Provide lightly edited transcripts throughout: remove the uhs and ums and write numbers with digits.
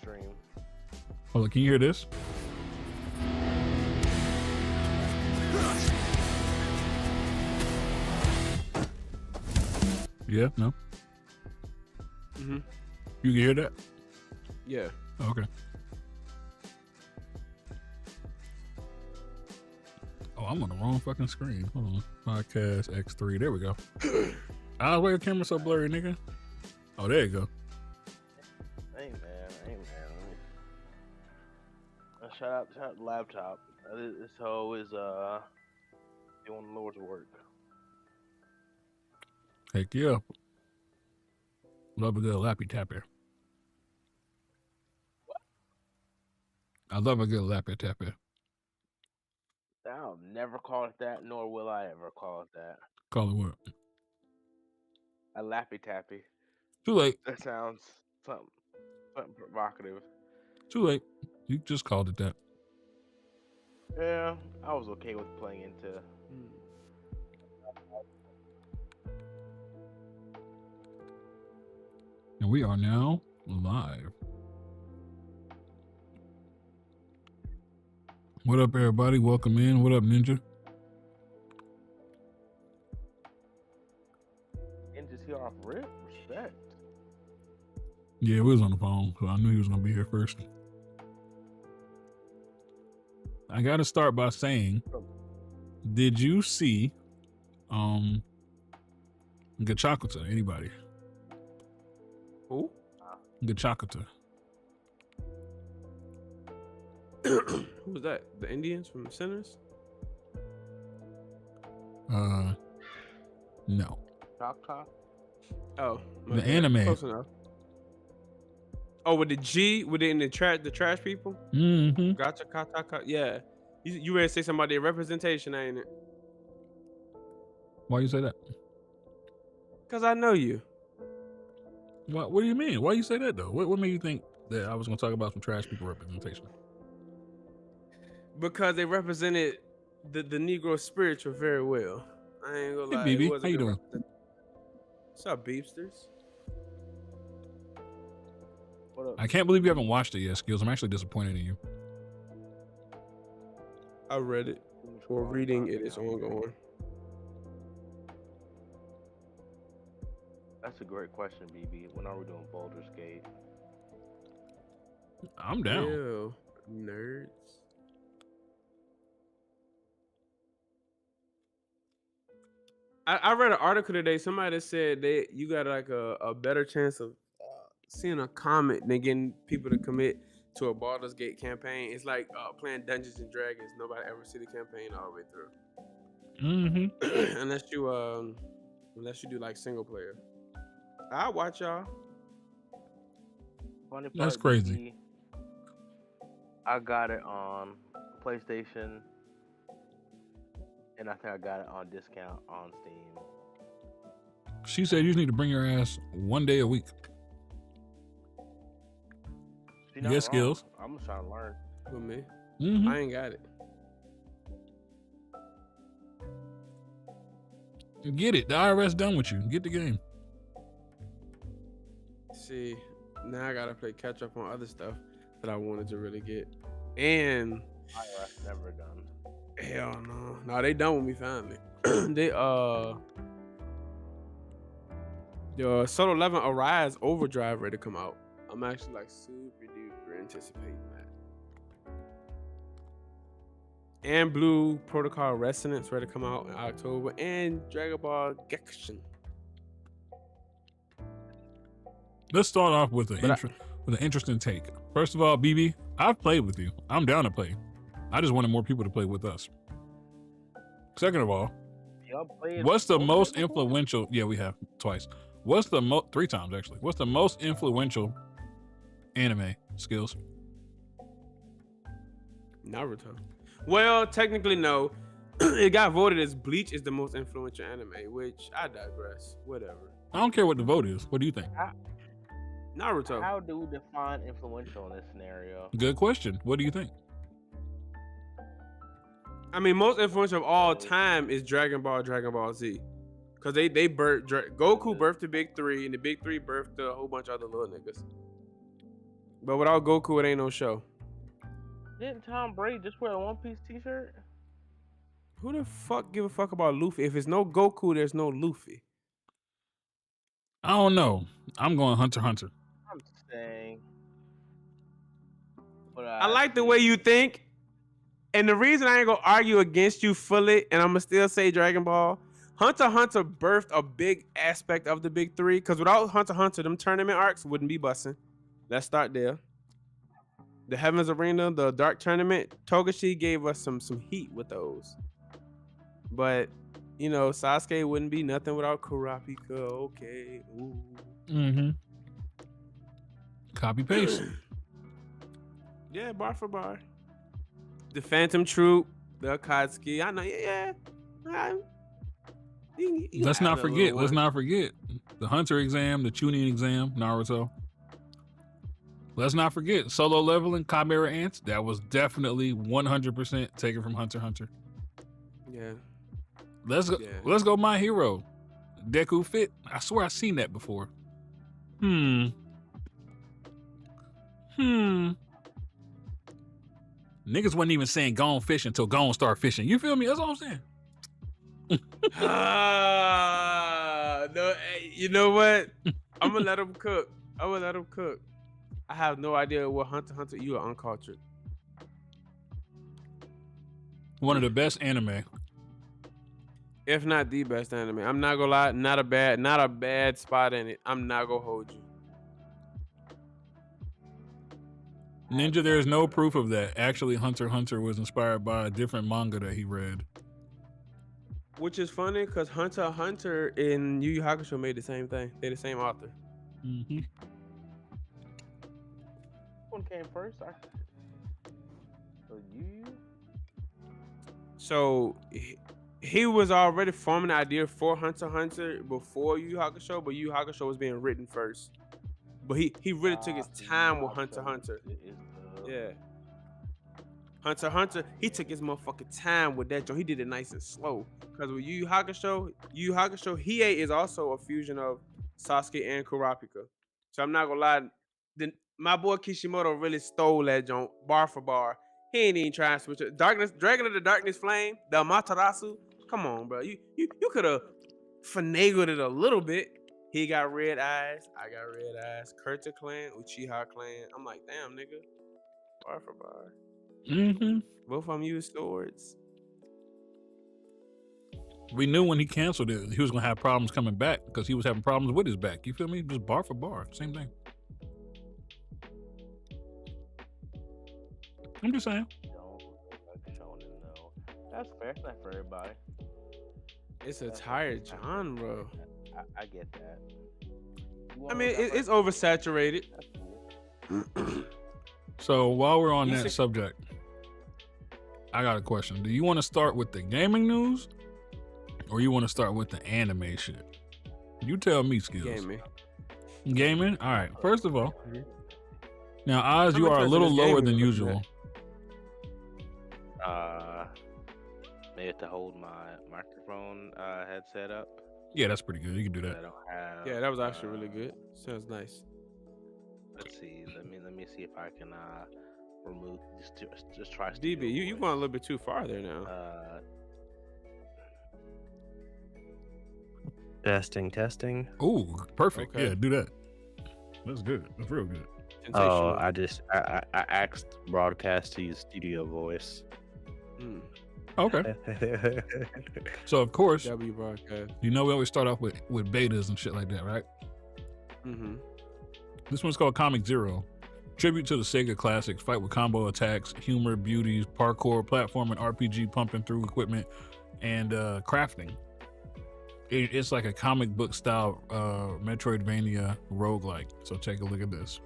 stream. Hold on, can you hear this? Yeah, no. Mm-hmm. You can hear that? Yeah. Okay. Oh, I'm on the wrong fucking screen. Hold on. Podcast X3. There we go. Why your camera so blurry, nigga? Oh, there you go. Hey man. Shout out to the laptop. This hoe is doing the Lord's work. Heck yeah. Love a good lappy tapper. I love a good lappy tapper. I'll never call it that, nor will I ever call it that. Call it what? A lappy tappy. Too late. That sounds something provocative. Too late. You just called it that. Yeah, I was okay with playing into. And we are now live. What up, everybody? Welcome in. What up, Ninja? And just here off rip, respect. Yeah, we was on the phone, so I knew he was gonna be here first. I gotta start by saying, did you see Gachakuta? Anybody? Who? Gachakuta. Who was that? The Indians from Sinners? No. Talk. Oh, The anime. Close enough. Oh, with the G, with it in the trash people. Mm-hmm. Gotcha, kata. Yeah, you ready to say something about their representation, ain't it? Why you say that? Cause I know you. What do you mean? Why you say that though? What made you think that I was gonna talk about some trash people representation? Because they represented the Negro spiritual very well. I ain't gonna lie. Hey, BB, it was a how you good doing? What's up, Beepsters? What up? I can't believe you haven't watched it yet, Skills. I'm actually disappointed in you. I read it. For reading it is ongoing. That's a great question, BB. When are we doing Baldur's Gate? I'm down. Ew, nerds. I read an article today. Somebody said that you got like a better chance of seeing a comet than getting people to commit to a Baldur's Gate campaign. It's like playing Dungeons and Dragons. Nobody ever see the campaign all the way through. Mm-hmm. unless you do like single player. I'll watch y'all. Funny part, That's crazy. BB, I got it on PlayStation, and I think I got it on discount on Steam. She said you just need to bring your ass one day a week. She not Yes, wrong. Skills. I'm just trying to learn. With me. Mm-hmm. I ain't got it. Get it. The IRS done with you. Get the game. See, now I gotta play catch up on other stuff that I wanted to really get. And IRS never done. hell no. No, they done with me finally. They the Solo 11 Arise Overdrive ready to come out. I'm actually like super duper anticipating that. And Blue Protocol Resonance ready to come out in October, and Dragon Ball Genshin. Let's start off with an interesting take. First of all, BB, I've played with you. I'm down to play. I just wanted more people to play with us. Second of all, Y'all played what's the Baldur's most Gate before? influential? Yeah, we have twice. What's the 3 times actually? What's the most influential anime, Skills? Naruto. Well, technically no. It got voted as Bleach is the most influential anime, which I digress. Whatever. I don't care what the vote is. What do you think? Naruto. How do we define influential in this scenario? Good question. What do you think? I mean, most influential of all time is Dragon Ball Z. Because they birthed Goku birthed the big three, and the big three birthed a whole bunch of other little niggas. But without Goku, it ain't no show. Didn't Tom Brady just wear a One Piece T-shirt? Who the fuck give a fuck about Luffy? If it's no Goku, there's no Luffy. I don't know. I'm going Hunter x Hunter. I'm saying. But I like the way you think. And the reason I ain't gonna argue against you fully, and I'm gonna still say Dragon Ball, Hunter x Hunter birthed a big aspect of the big three. Because without Hunter x Hunter, them tournament arcs wouldn't be busting. Let's start there. The Heaven's Arena, the Dark Tournament, Togashi gave us some heat with those. But, you know, Sasuke wouldn't be nothing without Kurapika. Okay. Ooh. Mm-hmm. Copy paste. Yeah, bar for bar. The Phantom Troop, the Akatsuki. I know, yeah. Let's not forget the Hunter exam, the Chunin exam, Naruto. Let's not forget Solo Leveling, Chimera Ants. That was definitely 100% taken from Hunter x Hunter. Yeah. Let's go My Hero. Deku Fit. I swear I've seen that before. Niggas wasn't even saying gone fishing until gone start fishing. You feel me? That's all I'm saying. No, you know what? I'm gonna let him cook. I have no idea what Hunter x Hunter. You are uncultured. One of the best anime. If not the best anime. I'm not gonna lie, not a bad spot in it. I'm not gonna hold you. Ninja, there's no proof of that. Actually, Hunter x Hunter was inspired by a different manga that he read. Which is funny because Hunter x Hunter and Yu Yu Hakusho made the same thing. They're the same author. Mm-hmm. One came first. You? So he was already forming the idea for Hunter x Hunter before Yu Yu Hakusho, but Yu Yu Hakusho was being written first. But he really took his time with Hunter x Hunter. Yeah. Hunter x Hunter, he took his motherfucking time with that joint. He did it nice and slow. Because with Yu Yu Hakusho, Hiei is also a fusion of Sasuke and Kurapika. So I'm not gonna lie, my boy Kishimoto really stole that joint bar for bar. He ain't even trying to switch it. Dragon of the Darkness Flame, the Amaterasu. Come on, bro. You could have finagled it a little bit. He got red eyes. I got red eyes. Kurta clan, Uchiha clan. I'm like, damn, nigga. Bar for bar. Mm-hmm. Both of them use swords. We knew when he canceled it, he was gonna have problems coming back because he was having problems with his back. You feel me? Just bar for bar, same thing. I'm just saying. That's fair. It's not for everybody. It's a tired genre. I get that. I mean, it's oversaturated. So while we're on that subject, I got a question. Do you want to start with the gaming news, or you want to start with the anime shit? You tell me, Skills. Gaming. All right. First of all, now Oz, you are a little lower than usual. May have to hold my microphone headset up. Yeah, that's pretty good. You can do that. I don't have. Yeah, that was actually really good. Sounds nice. Let's see. Let me see if I can remove. Just try. DB, you going a little bit too far there now. Testing. Ooh, perfect. Okay. Yeah, do that. That's good. That's real good. Oh, I asked Broadcast to use studio voice. Okay. So of course, W Broadcast. You know we always start off with betas and shit like that, right? Mm-hmm. This one's called Comic Zero. Tribute to the Sega classics, fight with combo attacks, humor, beauties, parkour, platform, and RPG pumping through equipment, and crafting. It's like a comic book style Metroidvania roguelike. So take a look at this.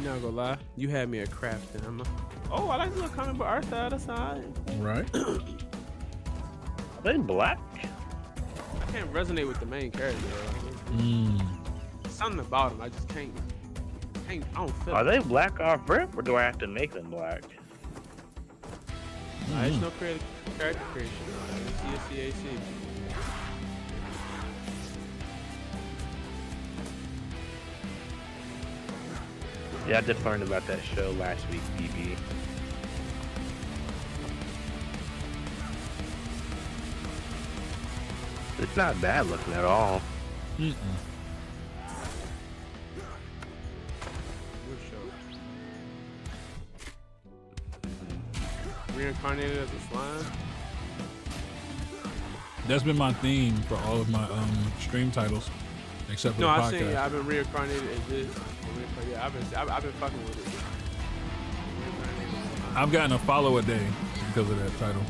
Not gonna lie, you had me at crafting. I like the little comic book art style aside. Right. Are they black? I can't resonate with the main character. Something about him, I just can't. I don't feel. Are they black off rip, or do I have to make them black? There's no character creation. CAC. Yeah, I just learned about that show last week, BB. It's not bad looking at all. Mm-mm. What show? Reincarnated as a slime? That's been my theme for all of my stream titles, except for No, the I podcast. seen. I've been reincarnated as this. Yeah, I've been fucking with it. I've gotten a follow a day because of that title.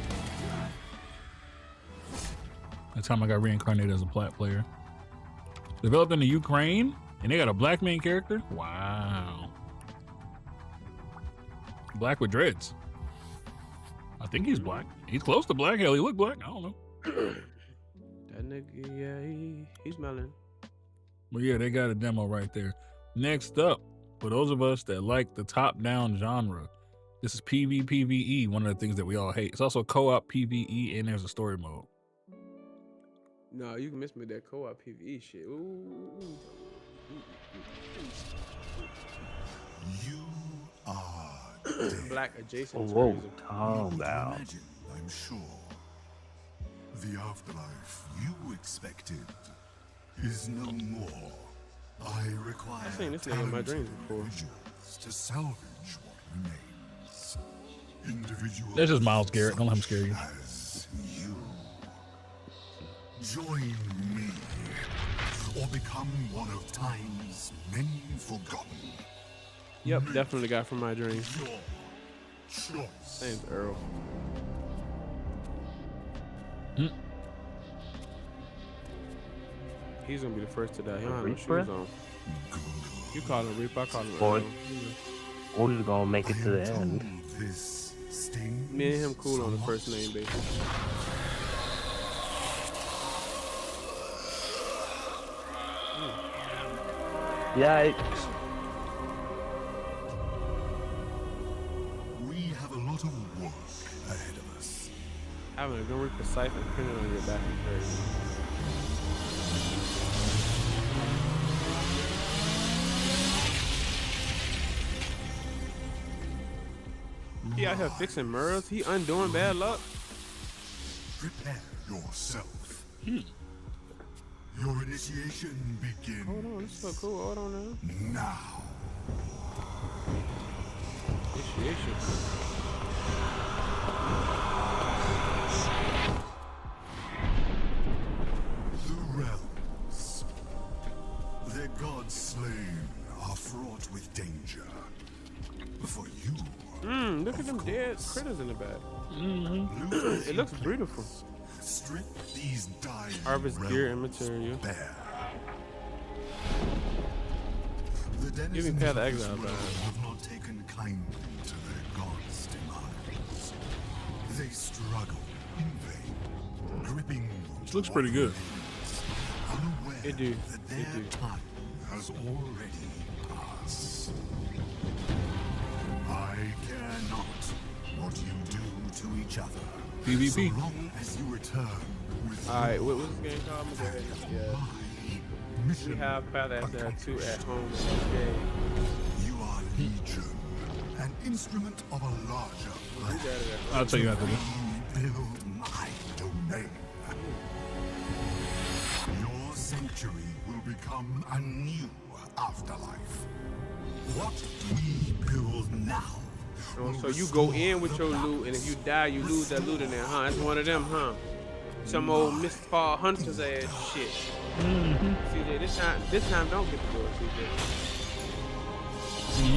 That time I got reincarnated as a plat player. Developed in the Ukraine, and they got a black main character. Wow. Black with dreads. I think he's black. He's close to black. Hell, he look black. I don't know. That nigga, yeah, he's melon. But yeah, they got a demo right there. Next up, for those of us that like the top-down genre, this is PvPvE, one of the things that we all hate. It's also co-op PvE, and there's a story mode. No, you can miss me with that co-op PvE shit. Ooh. You are Black adjacent. Whoa, tourism. calm down. imagine, I'm sure. The afterlife you expected is no more. I require I've seen this nigga in my dreams before. individuals to salvage what remains. Individuals That's just Miles Garrett. Don't let him scare you. as you. Join me, or become one of time's many forgotten. Yep, definitely the guy from my dreams. Your choice. Name's Earl. Mm. He's gonna be the first to die. He don't have no Reaper? shoes on. You call him Reaper, I call him Boy. Earl. We're just gonna make it I to the am end. told this stings Me and him cool on the somewhat. first name basis. Yikes. We have a lot of work ahead of us. Having a Grim Reaper cipher printed on your back is crazy. He out here fixing murals. He undoing bad luck. Prepare yourself. Your initiation begins Hold on, this is so cool. Hold on now. now. Initiation. The realms, their gods slain, are fraught with danger. For you, Look at them dead critters in the back. loot It looks beautiful. strip these dying Harvest gear and realms material. bare. The Give me denizens Path of of this Exile realm back. have not taken kindly to their gods' demands. They struggle in vain, gripping. This looks pretty good. Unaware It do. that It their do. time has already passed. I care not what you do to each other. PvP. So long as you return with All right, what's this game called? I'm gonna go ahead and yeah. my mission. We have Path of Exile 2 at home in this game. You are Legion, an instrument of a larger We plan. got it. I'll tell you after this. Build my domain. Your sanctuary will become a new afterlife. What we build now. So you go in with your loot, and if you die, you lose that loot in there, huh? It's one of them, huh? Some old Mistfall Hunters ass shit. CJ, this time don't get the door, CJ.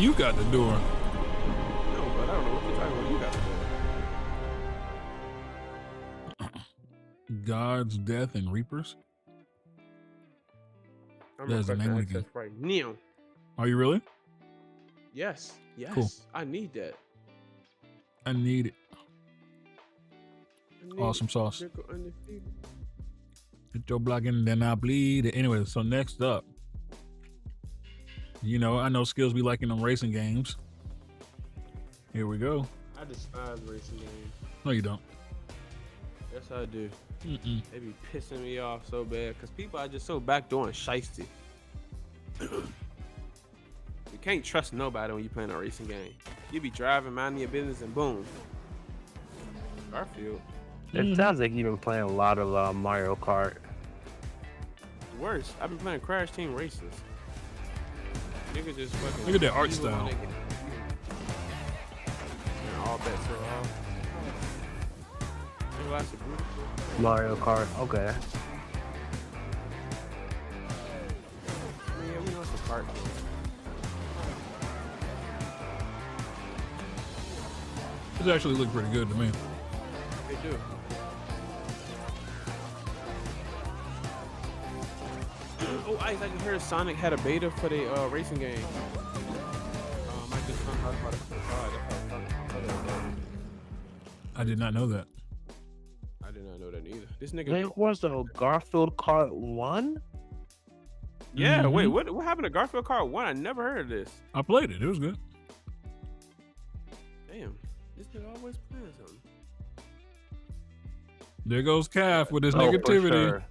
You got the door. No, but I don't know what you're talking about. You got the door. God's Death and Reapers. I'm There's the name requesting again. access right now. Are you really? Yes, yes. Cool. I need that. I need it. I need Awesome sauce. Miracle Undefeated. Hit your block and then I bleed. Anyway, so next up, you know, I know Skills be liking them racing games. Here we go. I despise racing games. No, you don't. Yes, I do. Mm-mm. They be pissing me off so bad because people are just so backdoor and shiesty. Be can't trust nobody when you playing a racing game. You be driving, minding your business, and boom. Garfield. It sounds like you've been playing a lot of Mario Kart. Worse, I've been playing Crash Team Racers. Nigga just fucking. Look at that art you style. wanna get- And all bets are off. Nigga, that's a beautiful. Mario Kart. Okay. Yeah, we know it's a cart. This actually looked pretty good to me. They do. Oh, I just heard Sonic had a beta for the racing game. I just found out about it. I did not know that. I did not know that either. This nigga. There was the Garfield Kart 1? Yeah, wait, Mhm. what happened to Garfield Kart 1? I never heard of this. I played it. It was good. Damn, this nigga always playing something. There goes Calf with his Oh, for negativity. sure.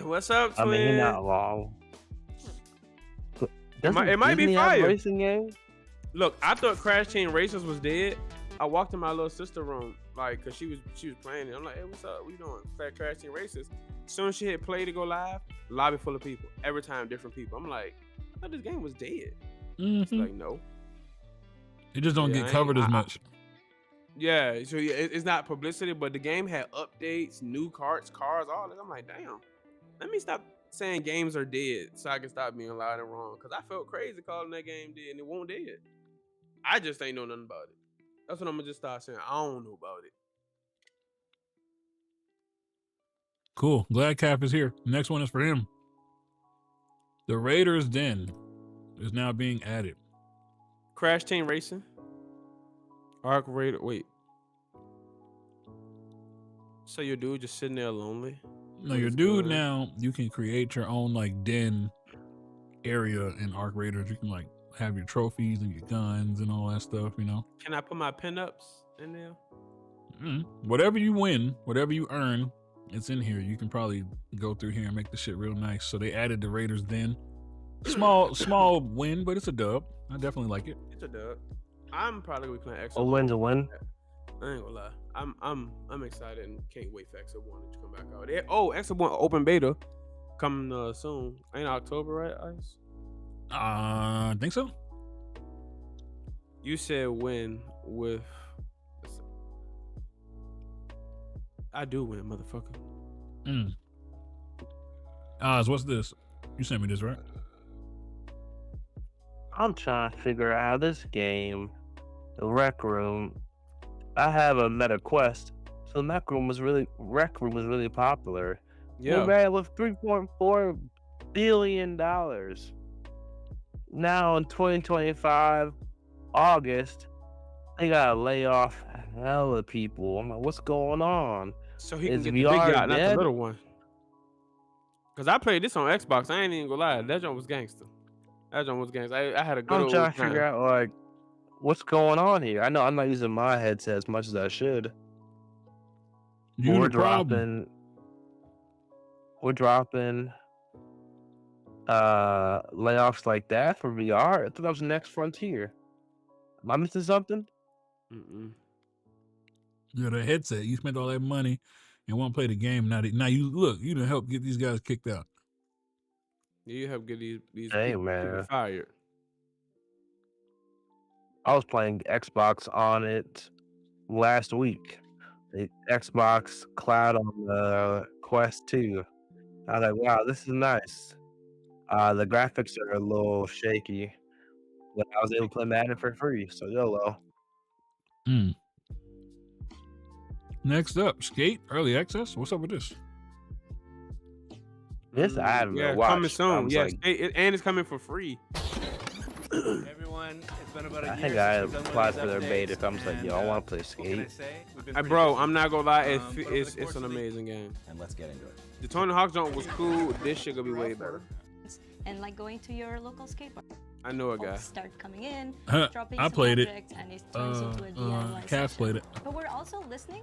What's up, I twin? mean, you're not wrong. It might be Disney have fire. racing game? Look, I thought Crash Team Racers was dead. I walked in my little sister room, like, cause she was playing it. I'm like, hey, what's up? What you doing? Play Crash Team Racers. As soon as she hit play to go live, lobby full of people. Every time, different people. I'm like, I thought this game was dead. She's Mhm. like, no. It just don't Yeah, get I covered ain't- as much. Yeah, so yeah, it's not publicity, but the game had updates, new cars, all that. I'm like, damn. Let me stop saying games are dead so I can stop being loud and wrong. Cause I felt crazy calling that game dead and it won't dead. I just ain't know nothing about it. That's what I'm gonna just start saying. I don't know about it. Cool. Glad Calf is here. Next one is for him. The Raiders Den is now being added. Crash Team Racing. Arc Raider. Wait. So your dude just sitting there lonely? No, your What's dude good? now, you can create your own like den area in Arc Raiders. You can like have your trophies and your guns and all that stuff, you know. Can I put my pinups in there? Whatever you win, whatever you earn, it's in here. You can probably go through here and make the shit real nice. So they added the Raiders Den. Small win, but it's a dub. I definitely like it. It's a dub. I'm probably gonna be playing X. A win's a win. I ain't gonna lie. I'm excited and can't wait for X1 to come back out. X1 open beta coming soon. Ain't October, right, Ice? I think so. You said win with. I do win, motherfucker. Oz, what's this? You sent me this, right? I'm trying to figure out how this game, the Rec Room. I have a Meta Quest, so the Rec Room was really popular. Yeah. We're made with $3.4 billion. Now in 2025, August, they gotta lay off hella people. I'm like, what's going on? So he can Is get the big VR yacht, not the dead? little one. Cause I played this on Xbox. I ain't even gonna lie. That joint was gangster. I had a good I'm old trying to time. figure out like what's going on here. I know I'm not using my headset as much as I should. You We're the problem. dropping layoffs like that for VR. I thought that was the next frontier. Am I missing something? Mm-mm. You're the headset. You spent all that money and won't play the game. Now you look. You done help get these guys kicked out. Yeah, you have get these Hey, people man. fired. I was playing Xbox on it last week. The Xbox Cloud on the Quest 2. I was like, wow, this is nice. The graphics are a little shaky, but I was able to play Madden for free, so YOLO. Next up, Skate Early Access. What's up with this? This I haven't Yeah, watched. coming I soon. was Yeah, like, and it's coming for free. Everyone, it's been about a I year think I since we've done applied one for their of these beta. updates, I'm just like, yo, I and, want to play what can I Skate. say? We've been Hey, pretty bro, busy. I'm not gonna lie. But over the It's course an of the- amazing game. And let's get into it. The Tony Hawk joint was cool. This shit gonna be way better. And like going to your local skate park. I know a guy. Folks start coming in, Huh, dropping I some played it. objects, and it turns into a DIY Cass session. played it. But we're also listening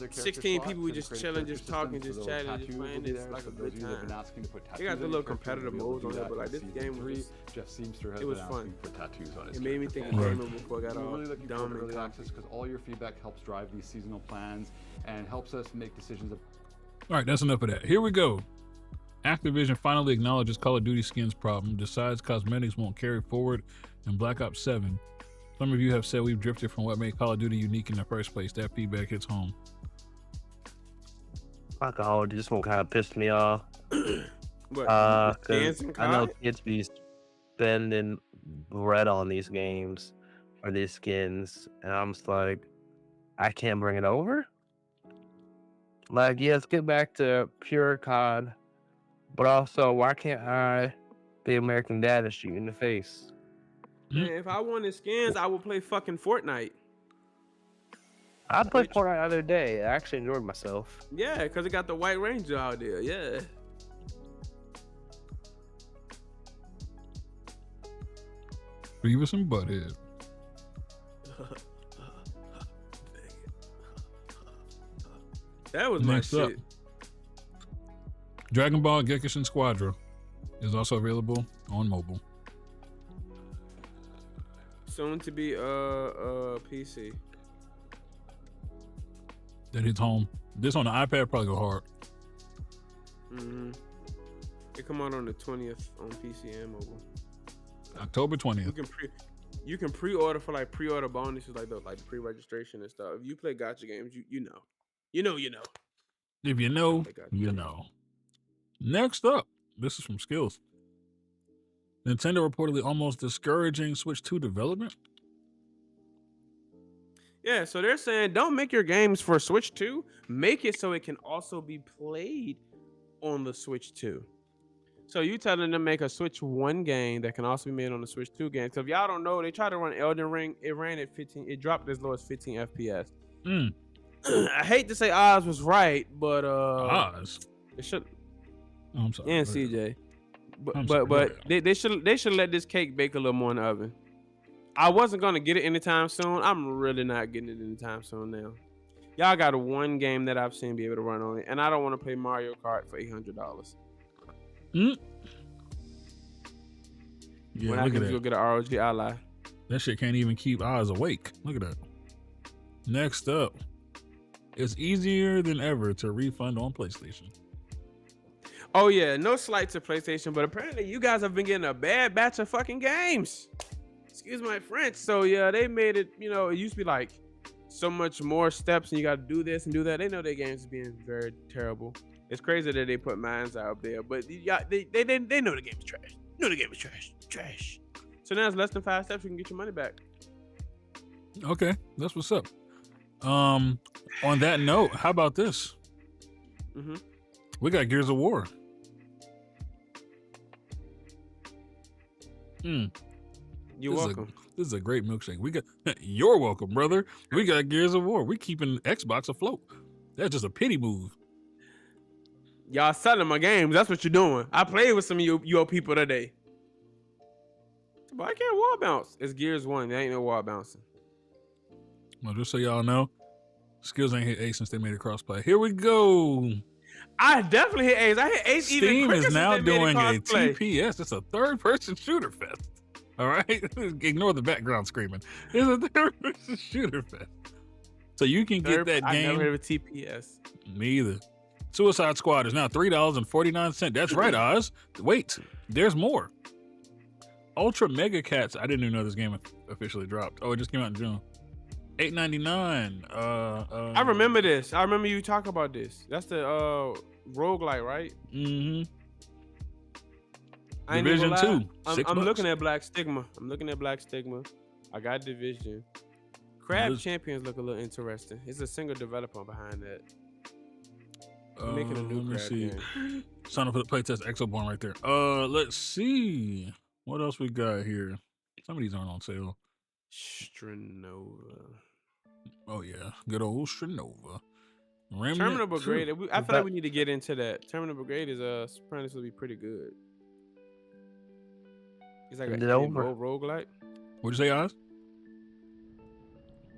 other character 16 slots people, we and just create a chilling, character just talking, system, just so the chatting, tattoos just will playing. be It's there. like a For those good of you that have been time. asking to put They got tattoos the on little your character, competitive we'll be able modes to on do there, that but like in this season game was 3. just, Jeff Seamster has it was been fun. asking for tattoos on his It made me character. think of gamer before I got We're all really looking dumb forward to and early cocky. access because all your feedback helps drive these seasonal plans and helps us make decisions. All right, that's enough of that. Here we go. Activision finally acknowledges Call of Duty skins problem, decides cosmetics won't carry forward in Black Ops 7. Some of you have said we've drifted from what made Call of Duty unique in the first place. That feedback hits home. Alcohol, this one kind of pissed me off. What, 'Cause dancing I know COD? kids be spending bread on these games or these skins, and I'm just like, I can't bring it over. Like, yes, get back to pure COD, but also, why can't I be American Dad and shoot you in the face? Man, if I wanted skins, I would play fucking Fortnite. I played Fortnite the other day. I actually enjoyed myself. Yeah, because it got the White Ranger out there. Yeah. Beavis and Butthead. That was my Next up, shit. Dragon Ball Gekishin Squadra is also available on mobile. Soon to be PC. That hits home. This on the iPad probably go hard. Mm-hmm. It come out on the 20th on PC and mobile. October 20th. You can pre-order for like pre-order bonuses like the pre-registration and stuff. If you play gacha games, you know. You know. If you know, you know. Next up, this is from Skills. Nintendo reportedly almost discouraging Switch 2 development. Yeah, so they're saying don't make your games for Switch 2. Make it so it can also be played on the Switch 2. So you telling them to make a Switch 1 game that can also be made on the Switch 2 game. So if y'all don't know, they tried to run Elden Ring. It ran at 15. It dropped as low as 15 FPS. I hate to say Oz was right, but Oz. It should. Oh, I'm sorry. And CJ. I'm sorry, But they should let this cake bake a little more in the oven. I wasn't gonna get it anytime soon. I'm really not getting it anytime soon now. Y'all got one game that I've seen be able to run on it, and I don't want to play Mario Kart for $800. Yeah, when I look can at go that. get an ROG Ally. That shit can't even keep Oz awake. Look at that. Next up, it's easier than ever to refund on PlayStation. Oh yeah, no slight to PlayStation, but apparently you guys have been getting a bad batch of fucking games. Excuse my French. So yeah, they made it, it used to be like so much more steps and you got to do this and do that. They know their games is being very terrible. It's crazy that they put mines out there, but they know the game is trash. Know the game is trash. So now it's less than 5 steps, you can get your money back. Okay, that's what's up. On that note, how about this? Mm-hmm. We got Gears of War. You're welcome. This is a great milkshake. We got. You're welcome, brother. We got Gears of War. We keeping Xbox afloat. That's just a pity move. Y'all selling my games. That's what you're doing. I played with some of your people today. But I can't wall bounce. It's Gears 1. There ain't no wall bouncing. Well, just so y'all know, Skills ain't hit Ace since they made a crossplay. Here we go. I definitely hit Ace. I hit Ace even Steam quicker is now since they made doing a crossplay. TPS. It's a third-person shooter fest. All right? Ignore the background screaming. It's a third-person shooter fest. So you can get that I game. never heard of a TPS. Me either. Suicide Squad is now $3.49. That's right, Oz. Wait, there's more. Ultra Mega Cats. I didn't even know this game officially dropped. Oh, it just came out in June. $8.99. I remember this. I remember you talk about this. That's the roguelike, right? Mm-hmm. I ain't even Division gonna lie. 2. I'm looking at Black Stigma. I got Division. Crab Champions look a little interesting. It's a single developer behind that. Making a new Crab game. Sign up for the playtest Exoborn right there. Let's see. What else we got here? Some of these aren't on sale. Strenova. Oh yeah, good old Strenova. Terminal Brigade. I feel like we need to get into that. Terminal Brigade is apparently to be pretty good. It's like a roguelike. What'd you say, Oz?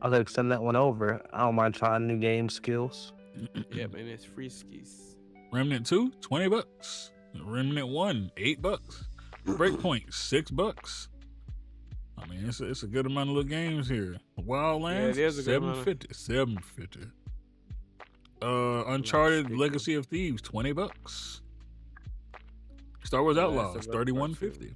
I'll extend that one over. I don't mind trying new game skills. Yeah, man, it's free skis. Remnant 2, $20. Remnant 1, $8. Breakpoint, $6. I mean, it's a good amount of little games here. Wildlands, yeah, it is a good amount. $750. Uncharted Legacy of Thieves, $20. Star Wars Last Outlaws, of Us $31.50.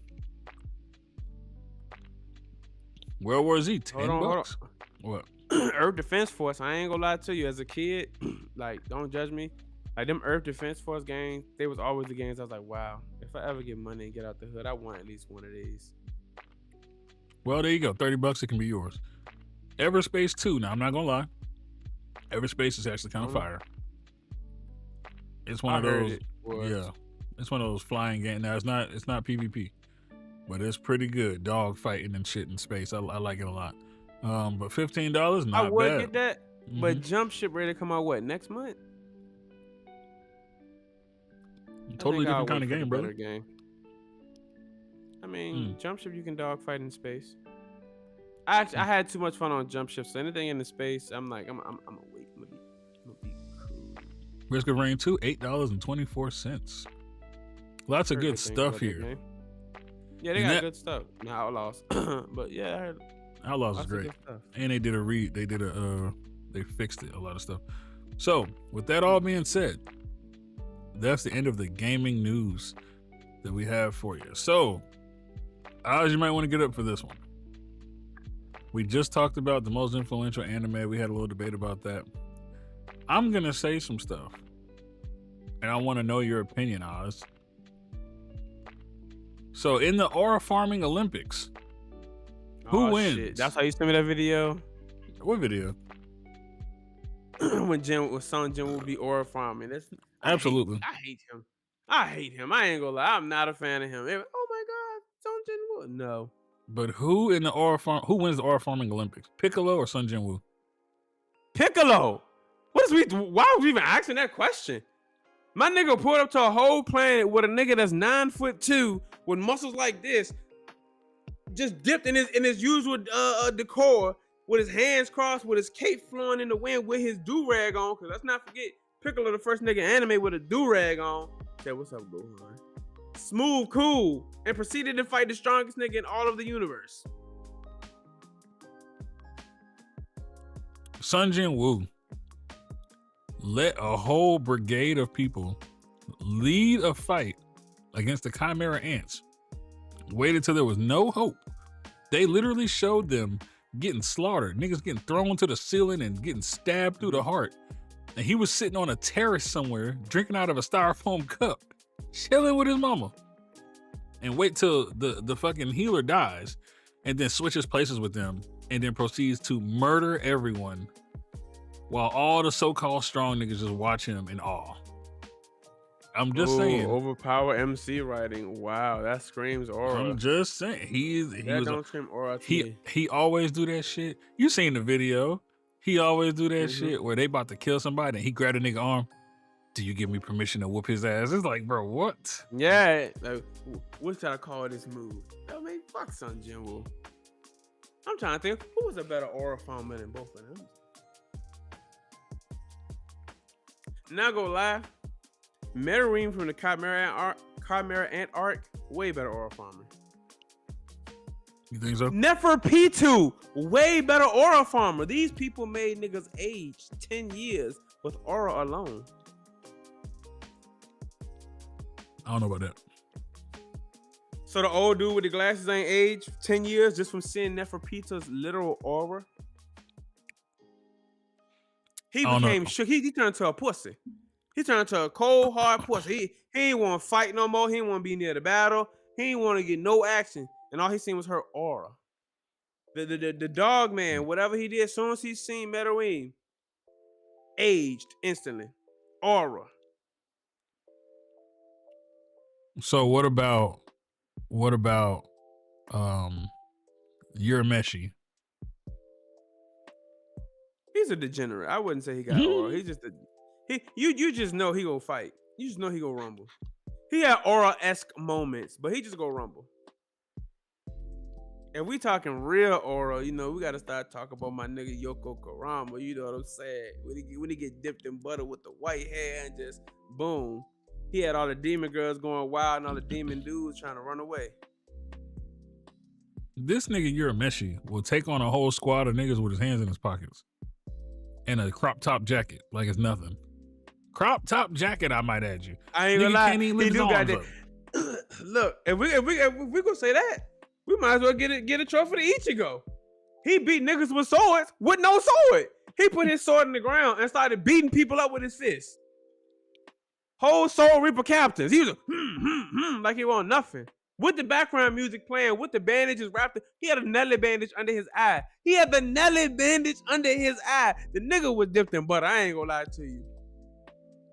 World War Z, $10. What? Earth Defense Force. I ain't gonna lie to you. As a kid, like, don't judge me. Like, them Earth Defense Force games, they was always the games I was like, wow, if I ever get money and get out the hood, I want at least one of these. Well, there you go. $30, it can be yours. Everspace 2. Now, I'm not gonna lie. Everspace is actually kind of fire. It's one I of heard those. it was. Yeah, it's one of those flying games. Now, it's not PvP, but it's pretty good. Dog fighting and shit in space. I like it a lot. But $15, not I would bad. get that, Mhm. but Jump Ship ready to come out what, next month? Totally I think I'll different kind of wait for game, the brother. better game. I mean, Jump Ship, you can dogfight in space. I had too much fun on Jump Ship, so anything in the space, I'm like, I'm gonna wait. I'm gonna be cool. Risk of Rain 2, $8.24. Lots of Heard good things stuff about that here. game. Yeah, they And got that- good stuff. No, Outlaws, but yeah, I heard Outlaws is lots of great, good stuff. and they fixed it, a lot of stuff. So, with that all being said, that's the end of the gaming news that we have for you. So, Oz, you might want to get up for this one. We just talked about the most influential anime. We had a little debate about that. I'm gonna say some stuff, and I want to know your opinion, Oz. So, in the aura farming Olympics, who Oh, wins? shit. That's how you sent me that video. What video? when Son Jin will be aura farming. Absolutely. I hate him. I hate him. I ain't gonna lie. I'm not a fan of him. Oh my god, Son Jin Woo. No. But who in the aura farm? Who wins the aura farming Olympics? Piccolo or Sun Jin Woo? Piccolo. Why are we even asking that question? My nigga pulled up to a whole planet with a nigga that's 9'2" with muscles like this, just dipped in his usual decor, with his hands crossed, with his cape flowing in the wind, with his do-rag on. Cause let's not forget, Piccolo, the first nigga anime with a do-rag on. Said, "What's up, Gohan?" Smooth, cool, and proceeded to fight the strongest nigga in all of the universe. Sun Jin Woo let a whole brigade of people lead a fight against the Chimera Ants. Waited till there was no hope. They literally showed them getting slaughtered, niggas getting thrown to the ceiling and getting stabbed through the heart. And he was sitting on a terrace somewhere, drinking out of a styrofoam cup, chilling with his mama. And wait till the fucking healer dies, and then switches places with them, and then proceeds to murder everyone, while all the so-called strong niggas just watch him in awe. I'm just saying. Overpower MC writing. Wow, that screams aura. I'm just saying. He That was don't scream aura to me. he always do that shit. You seen the video. He always do that shit where they about to kill somebody and he grabbed a nigga arm. Do you give me permission to whoop his ass? It's like, bro, what? Yeah, like, what should I call this move? I mean, fuck Sun Jin Woo. I'm trying to think, who was a better aura farmer than both of them? Not gonna lie, Meruem from the Chimera Ant arc, way better aura farmer. You think so? Neferpitou, way better aura farmer. These people made niggas age 10 years with aura alone. I don't know about that. So the old dude with the glasses ain't aged 10 years just from seeing Neferpitou's literal aura? He became shook. He turned to a pussy. He turned to a cold, hard pussy. He ain't want to fight no more. He ain't want to be near the battle. He ain't want to get no action. And all he seen was her aura. The dog man, whatever he did, as soon as he seen Meruem, aged instantly. Aura. So what about Urameshi? He's a degenerate. I wouldn't say he got aura. He's just you just know he gonna fight. You just know he gonna rumble. He had aura-esque moments, but he just go rumble. If we talking real aura, you know, we gotta start talking about my nigga Yoko Karama. You know what I'm saying? When he get dipped in butter with the white hair and just boom. He had all the demon girls going wild and all the demon dudes trying to run away. This nigga Urameshi will take on a whole squad of niggas with his hands in his pockets and a crop top jacket like it's nothing. Crop top jacket, I might add you. I ain't Nigga gonna lie. can't even He lift his do got arms that. up. Look, if we gonna say that, we might as well get a trophy to Ichigo. He beat niggas with swords with no sword. He put his sword in the ground and started beating people up with his fist. Whole Soul Reaper captains. He was like he want nothing. With the background music playing, with the bandages wrapped. He had a Nelly bandage under his eye. The nigga was dipped in butter. I ain't gonna lie to you.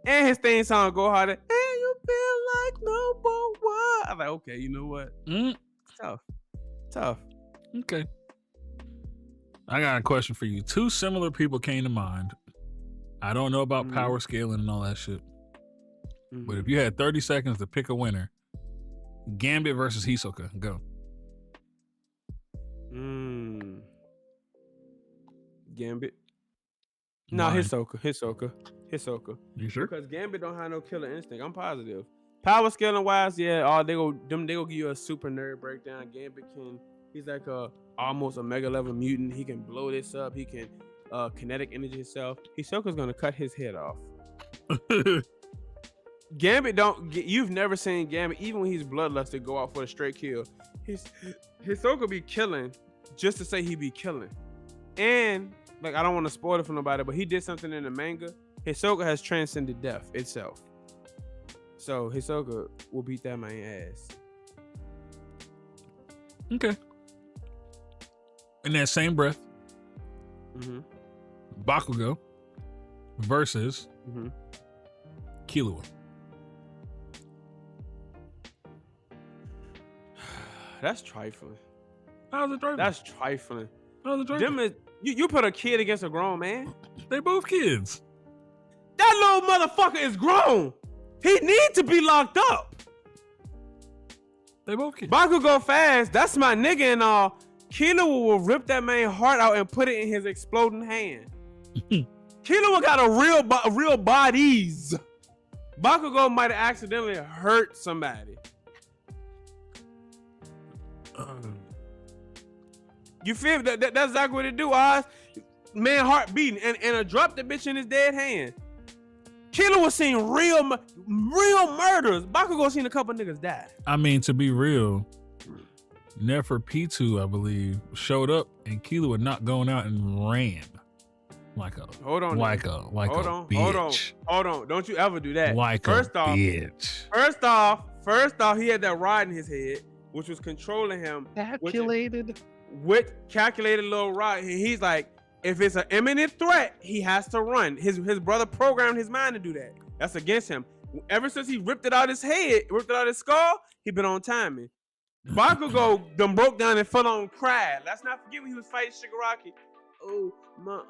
And his theme song go harder. And you feel like number one. I'm like, okay, you know what? Tough. Okay. I got a question for you. Two similar people came to mind. I don't know about power scaling and all that shit. But if you had 30 seconds to pick a winner, Gambit versus Hisoka, go. Gambit. No, Hisoka. You sure? Because Gambit don't have no killer instinct. I'm positive. Power scaling wise, yeah. They go give you a super nerd breakdown. Gambit he's like almost a mega level mutant. He can blow this up. He can kinetic energy himself. Hisoka's gonna cut his head off. Gambit you've never seen Gambit, even when he's bloodlusted, go out for a straight kill. Hisoka be killing just to say he be killing. And like, I don't want to spoil it for nobody, but he did something in the manga. Hisoka has transcended death itself. So Hisoka will beat that man ass. Okay. In that same breath, Bakugo versus Killua. That's trifling. How's it trifling? That's trifling. How's it trifling? You put a kid against a grown man. They both kids. That little motherfucker is grown. He needs to be locked up. They both kids. Bakugo fast. That's my nigga and all. Killua will rip that man's heart out and put it in his exploding hand. Killua got a real bodies. Bakugo might have accidentally hurt somebody. You feel that? That's exactly what it do, Oz. Man, heart beating and a drop the bitch in his dead hand. Killua was seeing real murders. Bakugo seen a couple niggas die. I mean, to be real, Neferpitou, I believe, showed up and Killua not going out and ran like a bitch. Hold on. Don't you ever do that. First off, First off, he had that rod in his head, which was controlling him. Calculated. With calculated little rod. He's like, if it's an imminent threat, he has to run. His brother programmed his mind to do that. That's against him. Ever since he ripped it out his head, ripped it out his skull, he been on timing. Bakugo done broke down and fell on cried. Let's not forget when he was fighting Shigaraki. Oh my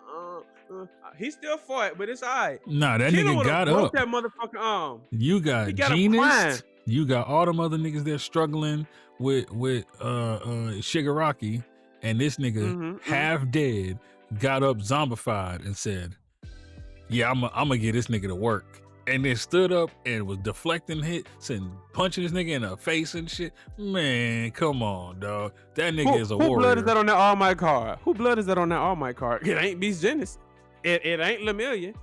he still fought, but it's alright. Nah, that nigga got up. That motherfucking arm. You got Genis. You got all them other niggas there struggling with Shigaraki, and this nigga half dead got up zombified and said, "Yeah, I'm gonna get this nigga to work." And then stood up and was deflecting hits and punching this nigga in the face and shit. Man, come on, dog. That nigga is a warrior. Who blood is that on that All Might card? It ain't Beast Genis. It ain't Lemillion.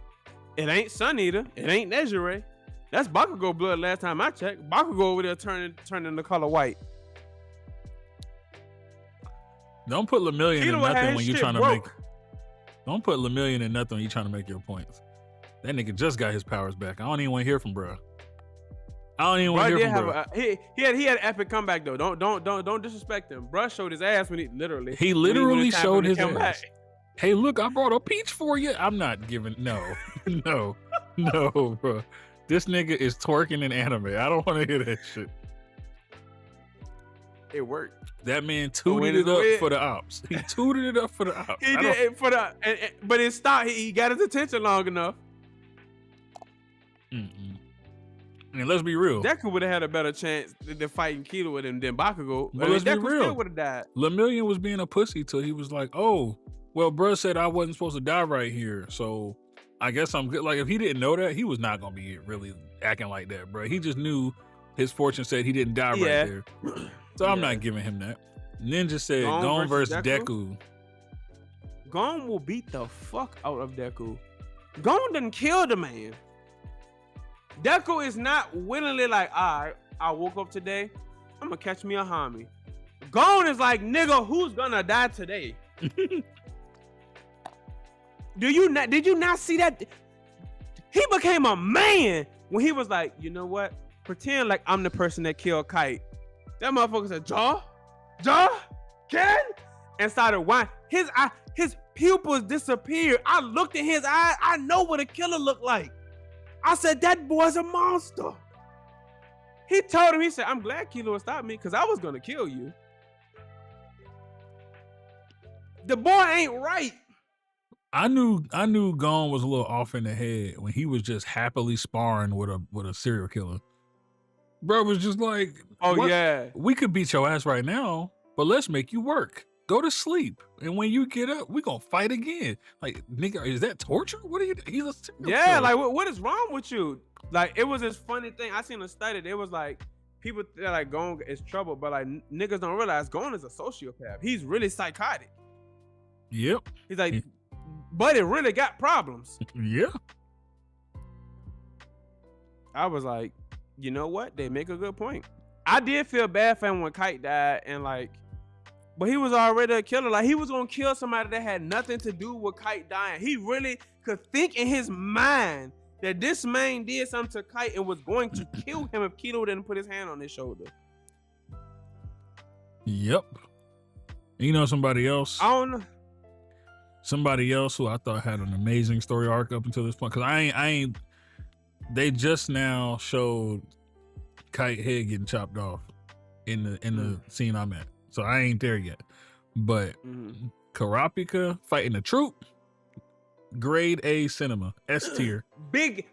It ain't Sun Eater. It ain't Nezure. That's Bakugo blood last time I checked. Bakugo over there turning the color white. Don't put Lemillion in nothing when you're trying to make. Don't put Lemillion in nothing when you're trying to make your points. That nigga just got his powers back. I don't even want to hear from bruh. He had an epic comeback though. Don't disrespect him. Bruh showed his ass when he literally showed his ass. Hey, look, I brought a peach for you. I'm not giving no, bro. This nigga is twerking in anime. I don't want to hear that shit. It worked. That man tooted it up for the ops. He tooted it up for the ops. He did it for the, but it stopped. He got his attention long enough. And let's be real. Deku would have had a better chance than fighting Killua than Bakugo. But let's be real. Still would have died. Lemillion was being a pussy till he was like, "Oh, well, bruh said I wasn't supposed to die right here, so I guess I'm good." Like, if he didn't know that, he was not gonna be really acting like that, bruh. He just knew his fortune said he didn't die right there. So I'm not giving him that. Ninja said Gon versus Deku. Gon will beat the fuck out of Deku. Gon done killed the man. Deku is not willingly like, all right, I woke up today, I'm gonna catch me a homie. Gon is like, nigga, who's gonna die today? Did you not see that? He became a man when he was like, you know what? Pretend like I'm the person that killed Kite. That motherfucker said, Jaw, Ken, and started whining. His pupils disappeared. I looked in his eyes. I know what a killer looked like. I said, that boy's a monster. He told him, he said, I'm glad Killua stopped me because I was gonna kill you. The boy ain't right. I knew Gon was a little off in the head when he was just happily sparring with a serial killer. Bro was just like, oh what? Yeah, we could beat your ass right now, but let's make you work. Go to sleep, and when you get up, we gonna fight again. Like, nigga, is that torture? What are you? He's a serial killer. Like what is wrong with you? Like, it was this funny thing. I seen a study. It was like people that like Gon is trouble, but like niggas don't realize Gon is a sociopath. He's really psychotic. Yep. He's like, but it really got problems. Yeah. I was like, you know what? They make a good point. I did feel bad for him when Kite died, and like, but he was already a killer. Like, he was gonna kill somebody that had nothing to do with Kite dying. He really could think in his mind that this man did something to Kite and was going to kill him if Killua didn't put his hand on his shoulder. Yep. You know somebody else? I don't know. Somebody else who I thought had an amazing story arc up until this point, because I ain't. They just now showed Kite head getting chopped off in the scene I'm at, so I ain't there yet. But Kurapika fighting the troop, grade A cinema, S tier. Big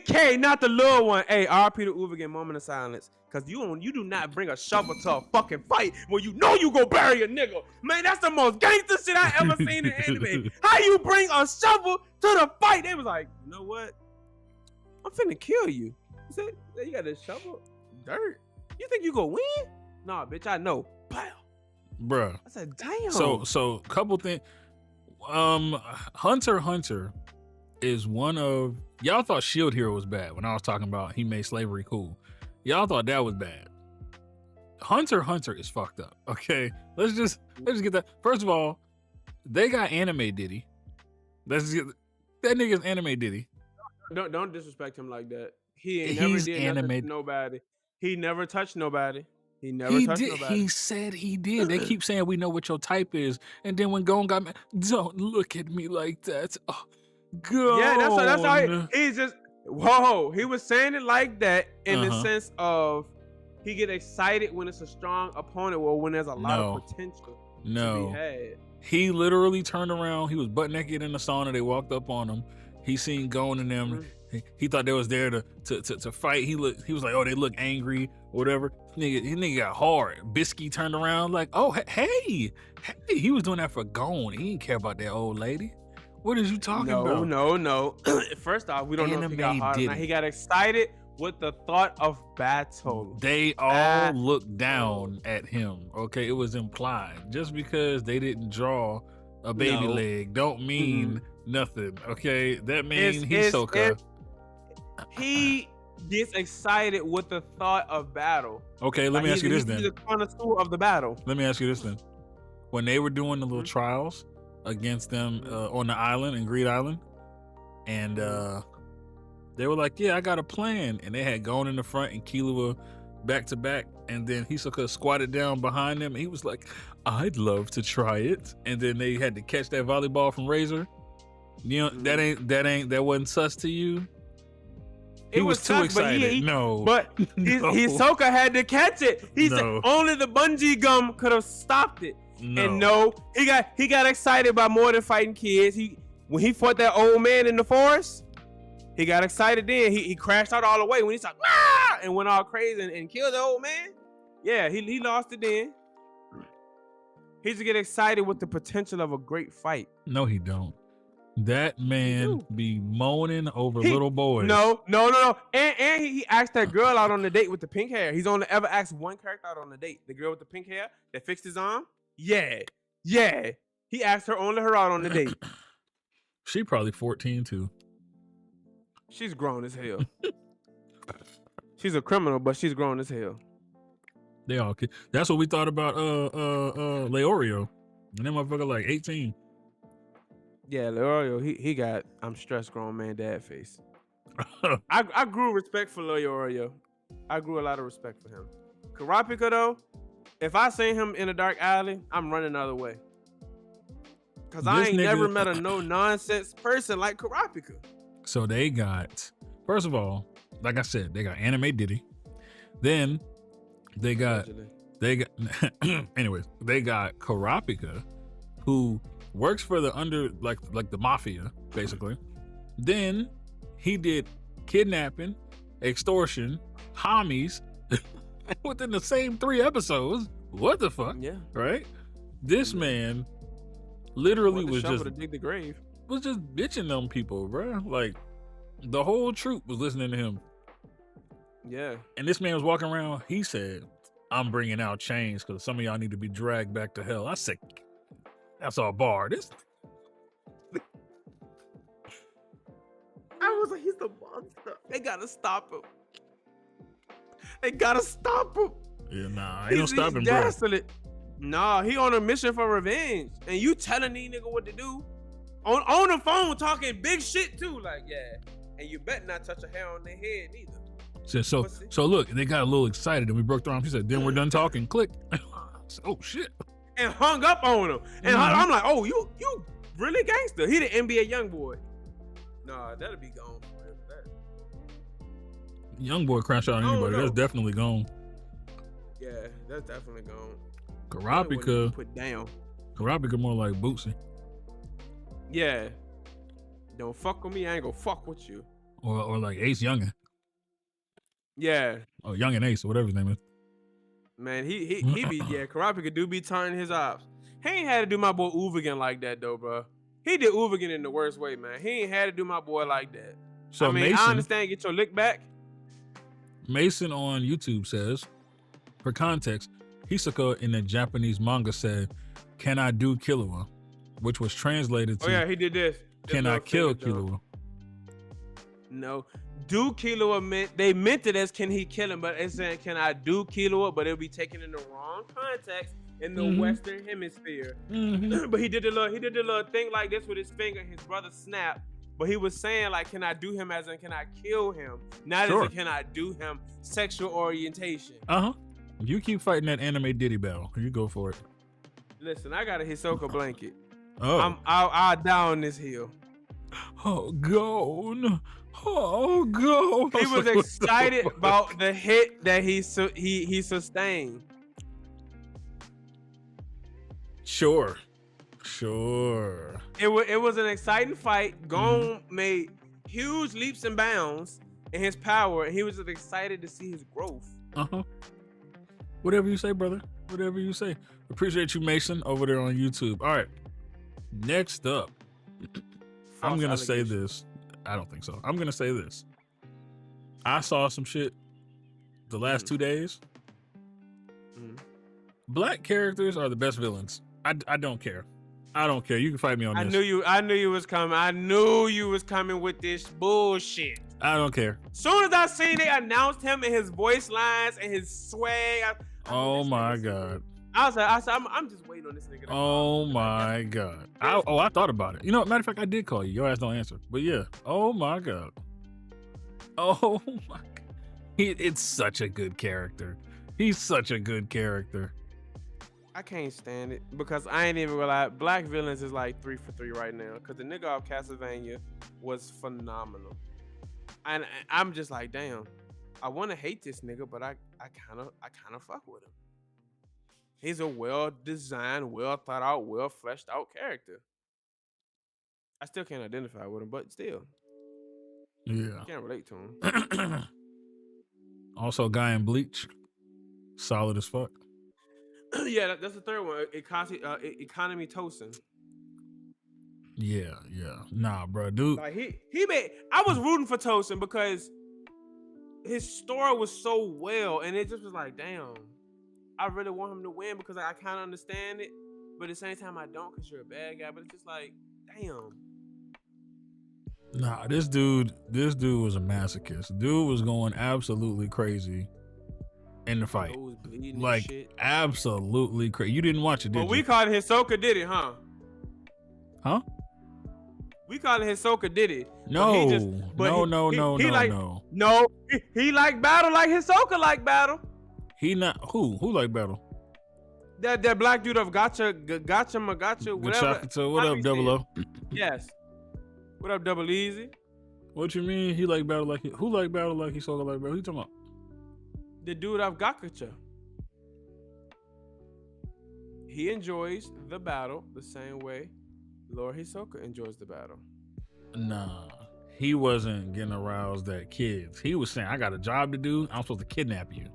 K, not the little one. Hey, RP to Uvigan, moment of silence. Cause you do not bring a shovel to a fucking fight when you know you go bury a nigga. Man, that's the most gangster shit I ever seen in anime. How you bring a shovel to the fight? They was like, you know what? I'm finna kill you. He said, you got this shovel? Dirt? You think you gonna win? Nah, bitch, I know. Pow. Bruh. I said, damn. So couple things. Hunter x Hunter is one of y'all thought Shield Hero was bad when I was talking about he made slavery cool. Y'all thought that was bad. Hunter x Hunter is fucked up. Okay, let's just get that. First of all, they got anime Diddy. Let's get that nigga's anime Diddy. Don't disrespect him like that. He never did nothing to nobody. He never touched nobody. He never touched nobody. He said he did. They keep saying we know what your type is, and then when Gon got mad, don't look at me like that. Oh, Gon. Yeah, that's how he's just. Whoa, he was saying it like that in the sense of he get excited when it's a strong opponent or when there's a lot of potential to be had. He literally turned around. He was butt naked in the sauna. They walked up on him. He seen Gon and them. He thought they was there to fight. He was like, oh, they look angry, whatever. His nigga got hard. Bisky turned around like, oh, hey. He was doing that for Gon. He didn't care about that old lady. What is you talking about? No. First off, we don't know if he got hard or not. He got excited with the thought of battle. They all looked down at him. Okay, it was implied. Just because they didn't draw a baby leg don't mean nothing. Okay, that means he's Hisoka. He gets excited with the thought of battle. Okay, let me ask you this then. He's the connoisseur of the battle. Let me ask you this then. When they were doing the little trials against them on the island, in Greed Island, and they were like, yeah, I got a plan. And they had Gon in the front and Killua back to back. And then Hisoka squatted down behind them. And he was like, I'd love to try it. And then they had to catch that volleyball from Razor. You know, that wasn't sus to you? He was too excited. But Hisoka had to catch it. He said only the bungee gum could have stopped it. And he got excited by more than fighting kids. When he fought that old man in the forest, he got excited then. He crashed out all the way when he said, ah! And went all crazy and killed the old man. Yeah, he lost it then. He just get excited with the potential of a great fight. No, he don't. That man be moaning over little boys. No. And he asked that girl out on the date with the pink hair. He's only ever asked one character out on the date. The girl with the pink hair that fixed his arm. Yeah. He asked only her out on the date. She probably 14 too. She's grown as hell. She's a criminal, but she's grown as hell. They all kid. That's what we thought about Leorio. And that motherfucker like 18. Yeah, Leorio, he got I'm stressed grown man dad face. I grew respect for Leorio. I grew a lot of respect for him. Kurapika though, if I seen him in a dark alley, I'm running the other way. Cause I This ain't nigga- never met a no nonsense person like Kurapika. So they got, first of all, like I said, they got Anime Diddy. Then they got anyways, they got Kurapika, who works for the like the mafia, basically. Then he did kidnapping, extortion, homies within the same 3 episodes. What the fuck? Yeah. Right? This man literally was shovel just to dig the grave. was just bitching on people, bro. Like the whole troop was listening to him. Yeah. And this man was walking around. He said, "I'm bringing out chains because some of y'all need to be dragged back to hell." I said, "That's all bar." This I was like, he's the monster. They gotta stop him. They gotta stop him. Yeah, nah, ain't no stopping, bro. Dastardly. Nah, he on a mission for revenge. And you telling these nigga what to do. On the phone talking big shit too. Like, yeah. And you better not touch a hair on their head neither. So look, they got a little excited and we broke their arm. He said, "Then we're done talking." Click. Oh shit. And hung up on him. And I'm like, oh, you really gangster. He the NBA young boy. Nah, that'll be gone forever. Young boy crash out on I don't anybody. know. That's definitely gone. Yeah, that's definitely gone. Kurapika. Put down. Kurapika more like Bootsy. Yeah. Don't fuck with me, I ain't gonna fuck with you. Or like Ace Youngin. Yeah. Or Youngin Ace, or whatever his name is. Man, he be Kurapika do be turning his ops. He ain't had to do my boy Uvigan like that though, bro. He did Uvigan in the worst way, man. He ain't had to do my boy like that. So I mean, Mason, I understand get your lick back. Mason on YouTube says, for context, Hisoka in the Japanese manga said, "Can I do Killua?" which was translated to, Oh yeah, he did this. "Can I kill Killua?" No. Do Killua meant it as can he kill him, but it's saying can I do Killua, but it'll be taken in the wrong context in the Western Hemisphere. But he did the little thing like this with his finger, his brother snapped. But he was saying like, can I do him as in can I kill him? Not as in can I do him sexual orientation. You keep fighting that Anime Diddy battle. You go for it. Listen, I got a Hisoka blanket. Oh. I'll down this hill. Oh, gone. Oh, go. He was excited about the hit that he sustained. Sure. It was an exciting fight. Gon made huge leaps and bounds in his power, and he was just excited to see his growth. Whatever you say, brother. Whatever you say. Appreciate you, Mason, over there on YouTube. All right. Next up, I'm going to say this. I don't think so. I'm going to say this. I saw some shit the last 2 days. Black characters are the best villains. I don't care. I don't care. You can fight me on this. I knew you was coming. I knew you was coming with this bullshit. I don't care. Soon as I seen they announced him and his voice lines and his swag, Oh my God. I said, I'm just waiting on this nigga. Oh my God. I thought about it. You know, matter of fact, I did call you. Your ass don't answer. But yeah. Oh my God. Oh my God. It's such a good character. He's such a good character. I can't stand it because I ain't even realize black villains is like 3 for 3 right now. Because the nigga off Castlevania was phenomenal, and I'm just like, damn, I want to hate this nigga, but I kind of fuck with him. He's a well designed, well thought out, well fleshed out character. I still can't identify with him, but still, Yeah. can't relate to him. Also, guy in Bleach, solid as fuck. Yeah, that's the third one. Economy Tosin. Yeah. Nah, bro, dude. Like he made. I was rooting for Tosin because his story was so well, and it just was like, damn, I really want him to win because I kind of understand it, but at the same time I don't because you're a bad guy. But it's just like, damn. Nah, this dude was a masochist. Dude was going absolutely crazy in the fight. Nose bleeding and Like shit. absolutely crazy. You didn't watch it, did But you? we called it Hisoka did it, huh? Huh? We call it Hisoka did it. No, But he just, but no, he like, no. No, he like battle like Hisoka like battle. He not who like battle? That black dude of Gotcha, whatever. Gachaka, what How up, you Double say O? it? Yes. What up, Double Easy? What you mean? He like battle like who like battle like Hisoka like battle? Who you talking about? The dude of Gakucha. He enjoys the battle the same way Lord Hisoka enjoys the battle. Nah, he wasn't getting aroused at kids. He was saying, "I got a job to do. I'm supposed to kidnap you."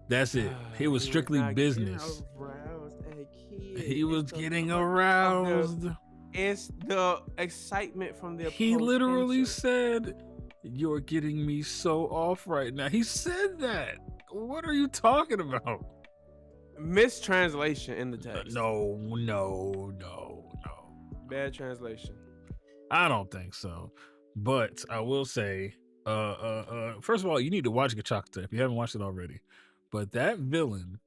That's it. He was strictly not business. getting aroused at kids. He was It's the getting fuck of aroused. It's the excitement from the He literally potential. said, "You're getting me so off right now." He said that. What are you talking about? Mistranslation in the text. No. Bad translation. I don't think so. But I will say, first of all, you need to watch Gachaka if you haven't watched it already. But that villain,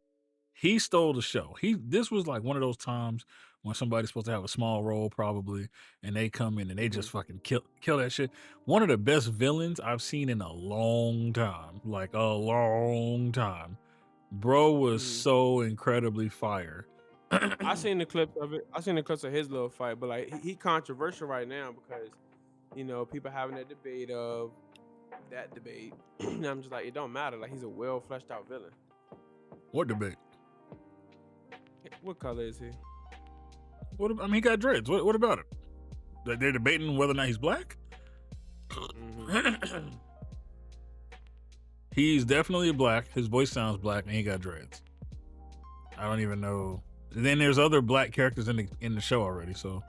he stole the show. This was like one of those times when somebody's supposed to have a small role probably, and they come in and they just fucking kill that shit. One of the best villains I've seen in a long time. Like a long time. Bro was so incredibly fire. I seen the clips of it. I seen the clips of his little fight, but like he controversial right now because people having that debate of that debate. And I'm just like, it don't matter. Like he's a well fleshed out villain. What debate? What color is he? I mean, he got dreads. What about it? They're debating whether or not he's black? He's definitely black. His voice sounds black, and he got dreads. I don't even know. Then there's other black characters in the show already. So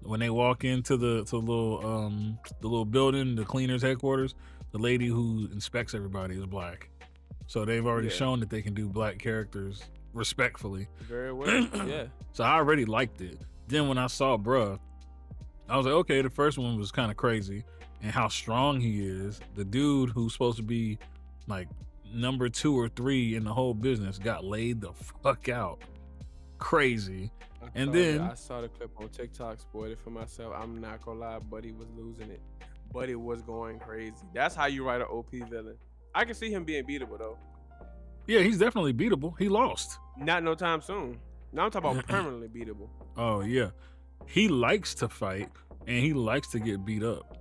when they walk into the little building, the cleaners headquarters, the lady who inspects everybody is black. So they've already shown that they can do black characters respectfully. Very well. Yeah. So I already liked it. Then when I saw Bruh, I was like, okay, the first one was kind of crazy, and how strong he is. The dude who's supposed to be like number 2 or 3 in the whole business got laid the fuck out. Crazy. I saw the clip on TikTok, spoiled it for myself. I'm not gonna lie, Buddy was losing it. Buddy was going crazy. That's how you write an OP villain. I can see him being beatable though. Yeah, he's definitely beatable. He lost. Not no time soon. Now I'm talking about permanently beatable. Oh yeah. He likes to fight and he likes to get beat up,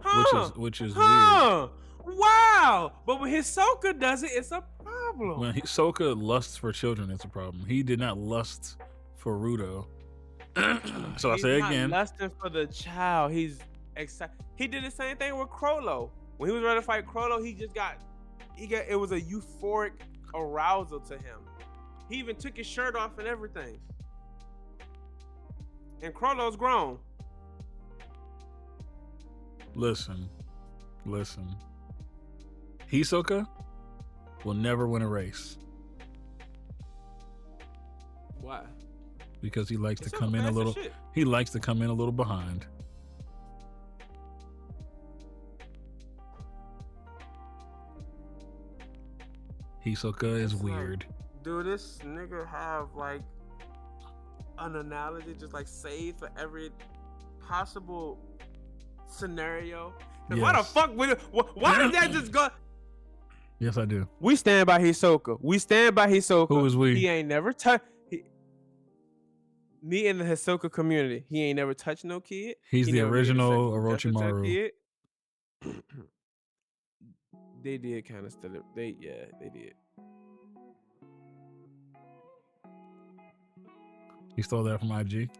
which is weird. Wow. But when Hisoka does it, it's a problem. When Hisoka lusts for children, it's a problem. He did not lust for Rudo. So He's I say not again, lusting for the child. He's excited. He did the same thing with Crollo. When he was ready to fight Crollo, it was a euphoric arousal to him. He even took his shirt off and everything. And Crollo's grown. listen. Hisoka will never win a race Why? because he likes to Hisoka come in a fast as little. shit. He likes to come in a little behind. Hisoka is weird. Do this nigga have like an analogy just like saved for every possible scenario? 'Cause why the Yes. fuck would it, why did that just go? Yes, I do. We stand by Hisoka. Who is we? He ain't never touched. Me in the Hisoka community. He ain't never touched no kid. He's He the never gave a original sexual preference to a Orochimaru. kid. They did kind of still. They did. He stole that from IG.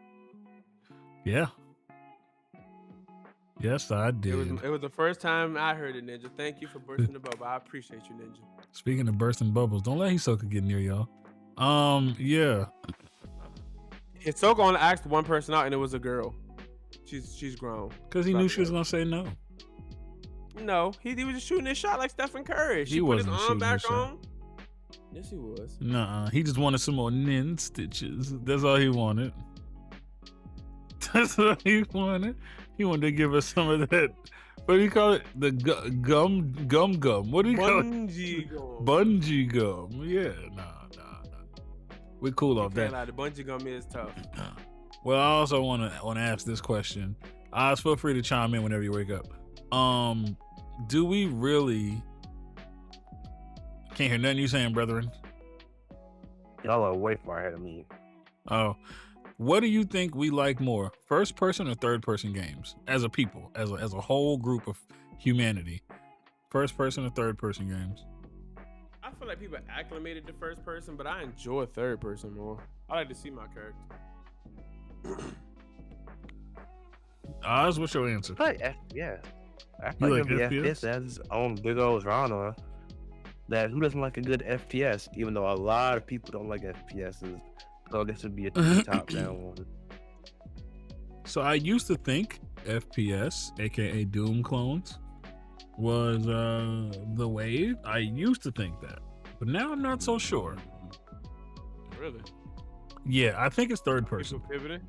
Yeah. Yes, I did. It was the first time I heard it, Ninja. Thank you for bursting the bubble. I appreciate you, Ninja. Speaking of bursting bubbles, don't let Hisoka get near y'all. Yeah. Hisoka only asked one person out, and it was a girl. She's grown. Because he knew she was gonna say no. No, he was just shooting his shot like Stephen Curry. He She put wasn't his arm shooting back his shot. on. Yes, he was. Nuh-uh. He just wanted some more nin stitches. That's all he wanted. That's all he wanted. He wanted to give us some of that. What do you call it? The gum. What do you call it? Bungee gum. Bungee gum. Yeah, nah. We cool off that. Lie, the bungee gum is tough. Well, I also want to ask this question. Oz, feel free to chime in whenever you wake up. Do we really? Can't hear nothing you saying, brethren. Y'all are way far ahead of me. Oh, what do you think we like more, first person or third person games? As a people, as a whole group of humanity, first person or third person games? I feel like people acclimated to first person, but I enjoy third person more. I like to see my character. Oz, what's your answer? I like FPS. I feel like FPS has its own big old genre. That who doesn't like a good FPS? Even though a lot of people don't like FPSs, so this would be a top down one. So I used to think FPS, aka Doom clones, was the wave. I used to think that, but now I'm not so sure. Really? Yeah, I think it's third person. People pivoting?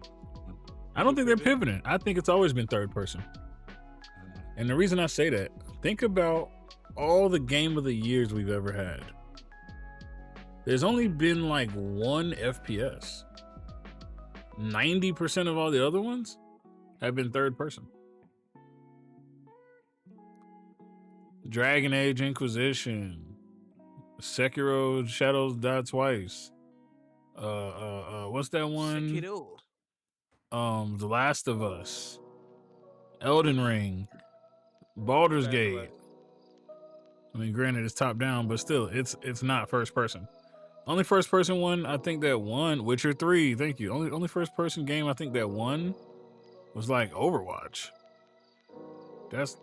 I don't think they're pivoting. I think it's always been third person. And the reason I say that, think about all the game of the years we've ever had. There's only been like one FPS. 90% of all the other ones have been third person. Dragon Age Inquisition, Sekiro Shadows Die Twice. What's that one? Sekiro. The Last of Us, Elden Ring, Baldur's Gate. I mean, granted, it's top down, but still, it's not first person. Only first person one I think that won, Witcher 3. Thank you. Only first person game I think that won was like Overwatch. That's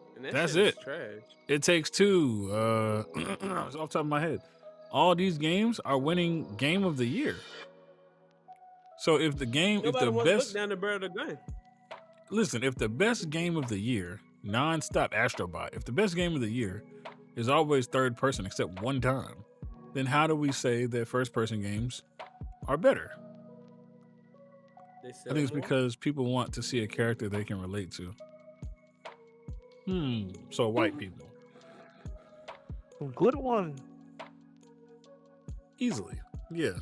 it. Trash. It Takes Two. It's off the top of my head. All these games are winning Game of the Year. So if the game, Nobody if the wants to best, look down the barrel of the gun. listen, if the best game of the year, non-stop Astrobot, if the best game of the year is always third person except one time, then how do we say that first person games are better? I think it's because people want to see a character they can relate to. So white people. Good one. Easily. Yeah.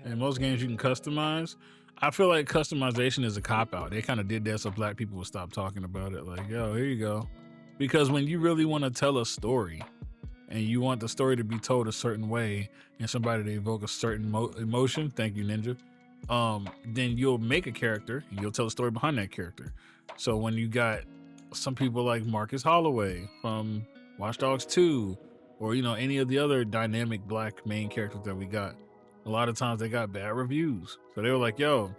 And most games you can customize. I feel like customization is a cop-out. They kind of did that so black people would stop talking about it. Like, yo, here you go. Because when you really want to tell a story and you want the story to be told a certain way and somebody to evoke a certain emotion, thank you, Ninja, then you'll make a character and you'll tell a story behind that character. So when you got some people like Marcus Holloway from Watch Dogs 2 or, you know, any of the other dynamic black main characters that we got, a lot of times they got bad reviews. So they were like, yo,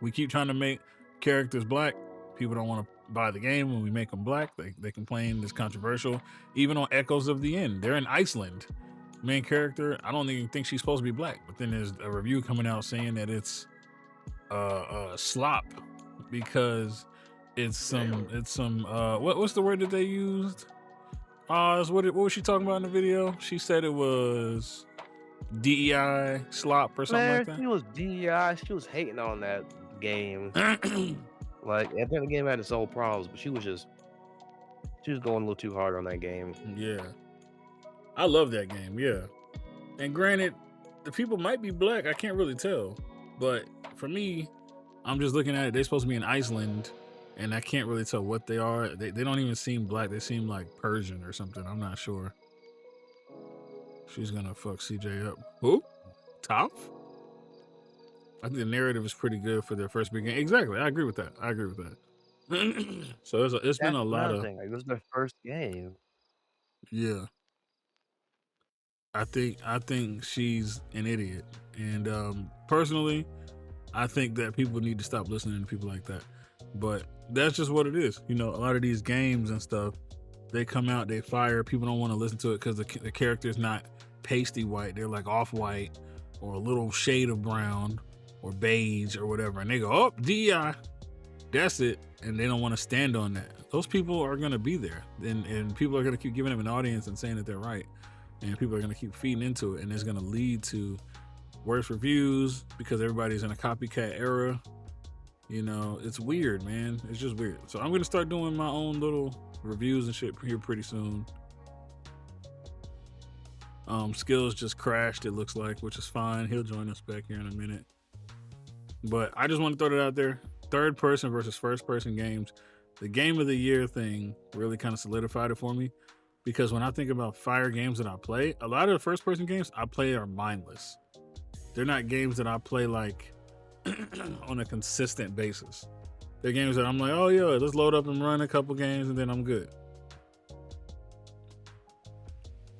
we keep trying to make characters black. People don't want to buy the game when we make them black. They complain it's controversial. Even on Echoes of the End, they're in Iceland. Main character, I don't even think she's supposed to be black. But then there's a review coming out saying that it's slop because it's some what's the word that they used? What was she talking about in the video? She said it was DEI slop or something like that. She was DEI. She was hating on that game. Like, I think the game had its own problems, but she was going a little too hard on that game. Yeah, I love that game. Yeah, and granted, the people might be black. I can't really tell, but for me, I'm just looking at it. They're supposed to be in Iceland, and I can't really tell what they are. They don't even seem black. They seem like Persian or something. I'm not sure. She's gonna fuck CJ up. Who? Toph? I think the narrative is pretty good for their first big game. Exactly. I agree with that. So it's been a lot of. Like, this is their first game. Yeah. I think she's an idiot, and personally, I think that people need to stop listening to people like that. But that's just what it is. You know, a lot of these games and stuff, they come out, they fire. People don't want to listen to it because the character's not pasty white. They're like off-white or a little shade of brown or beige or whatever. And they go, oh, DEI. That's it. And they don't want to stand on that. Those people are going to be there. And people are going to keep giving them an audience and saying that they're right. And people are going to keep feeding into it. And it's going to lead to worse reviews because everybody's in a copycat era. You know, it's weird, man. It's just weird. So I'm gonna start doing my own little reviews and shit here pretty soon. Skills just crashed, it looks like, which is fine. He'll join us back here in a minute. But I just want to throw that out there. Third person versus first person games. The game of the year thing really kind of solidified it for me. Because when I think about fire games that I play, a lot of the first person games I play are mindless. They're not games that I play like on a consistent basis. They're games that I'm like, oh yeah, let's load up and run a couple games and then I'm good.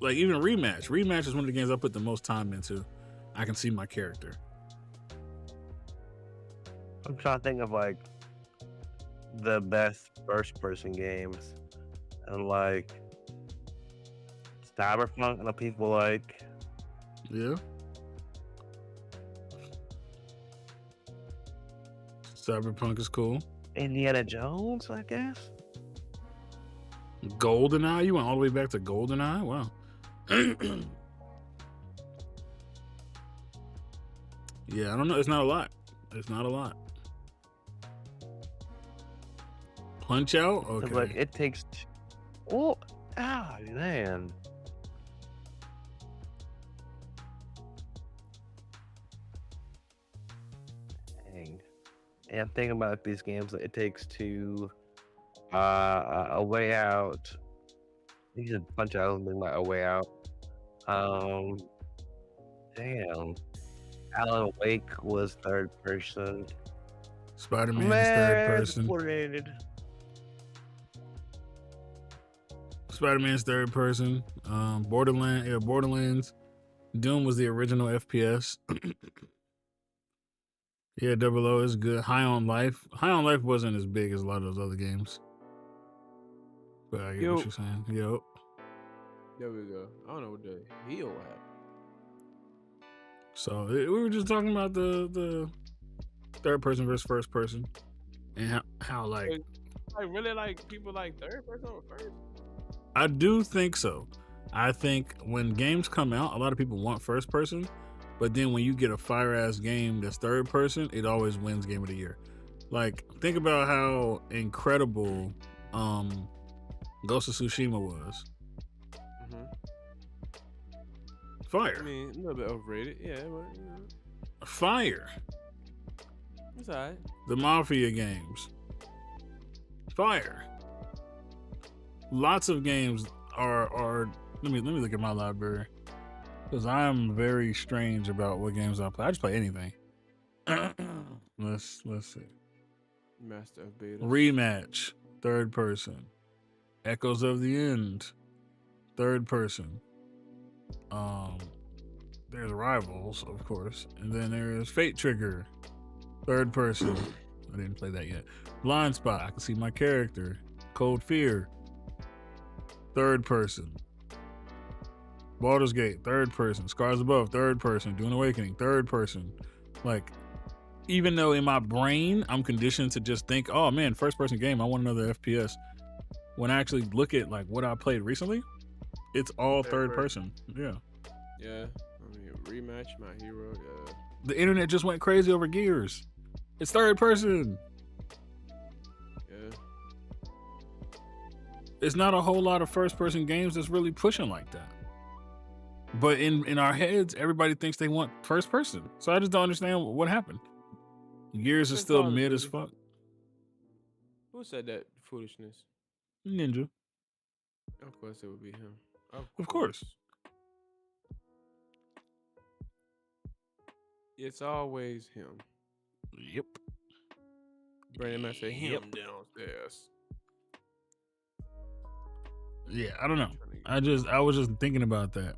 Like even Rematch. Rematch is one of the games I put the most time into. I can see my character. I'm trying to think of like the best first person games, and like Cyberpunk, and the people like. Yeah. Cyberpunk is cool. Indiana Jones, I guess. GoldenEye? You went all the way back to GoldenEye? Wow. Yeah, I don't know. It's not a lot. It's not a lot. Punch Out? Okay. Like it takes. Oh, man. Dang. And I'm thinking about these games. It takes two. A Way Out. You said Punch Out. I like A Way Out. Damn. Alan Wake was third person. Spider-Man is third person. Overrated. Spider-Man's third person. Borderlands. Doom was the original FPS. Yeah, 00 is good. High on Life. High on Life wasn't as big as a lot of those other games. But I get what you're saying. Yo. There we go. I don't know what the heel happened. So we were just talking about the third person versus first person, and how like really like people like third person or first. I do think so. I think when games come out, a lot of people want first person, but then when you get a fire ass game that's third person, it always wins game of the year. Like think about how incredible Ghost of Tsushima was. Fire. I mean, a little bit overrated. Yeah, but you know. Fire. It's alright. The Mafia games. Fire. Lots of games are let me look at my library. Because I'm very strange about what games I play. I just play anything. Let's see. Master of Beta. Rematch, third person. Echoes of the End, third person. There's Rivals, of course, and then there's Fate Trigger, third person. I didn't play that yet. Blind Spot, I can see my character. Cold Fear, third person. Baldur's Gate, third person. Scars Above, third person. Dune Awakening, third person. Like, even though in my brain I'm conditioned to just think, oh man, first person game, I want another FPS. When I actually look at like what I played recently, it's all third person. Yeah. Yeah. I mean, Rematch, My Hero. Yeah. The internet just went crazy over Gears. It's third person. Yeah. It's not a whole lot of first person games that's really pushing like that. But in our heads, everybody thinks they want first person. So I just don't understand what happened. Gears is still mid as fuck. Who said that foolishness? Ninja. Of course it would be him. Of course. It's always him. Yep. Brandon might say him downstairs. Yeah, I don't know. I was just thinking about that.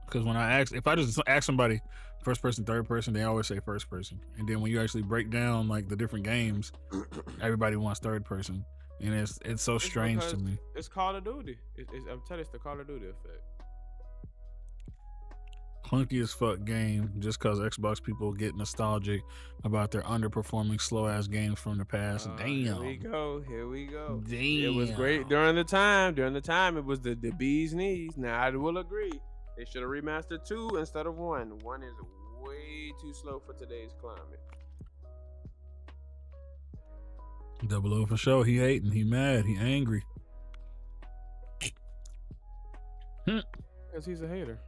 Because when if I just ask somebody first person, third person, they always say first person. And then when you actually break down like the different games, everybody wants third person. And it's so strange to me. It's Call of Duty. I'm telling you, it's the Call of Duty effect. Clunky as fuck game just because Xbox people get nostalgic about their underperforming slow ass games from the past. Damn. Here we go. Damn. It was great during the time. During the time, it was the bee's knees. Now I will agree. They should have remastered 2 instead of 1. 1 is way too slow for today's climate. Double O for sure. He hating. He mad. He angry. Because he's a hater.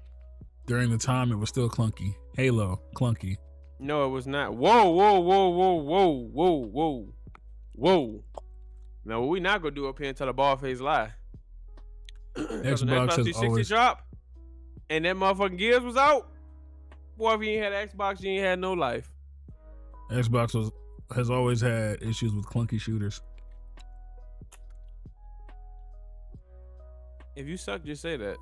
During the time, it was still clunky. Halo, clunky. No, it was not. Whoa, whoa, whoa, whoa, whoa, whoa, whoa, whoa. Now, what we not gonna do up here until the ball phase lie? Xbox when Xbox has 360 always- drop, and that motherfucking Gears was out. Boy, if you ain't had Xbox, you ain't had no life. Xbox has always had issues with clunky shooters. If you suck, just say that.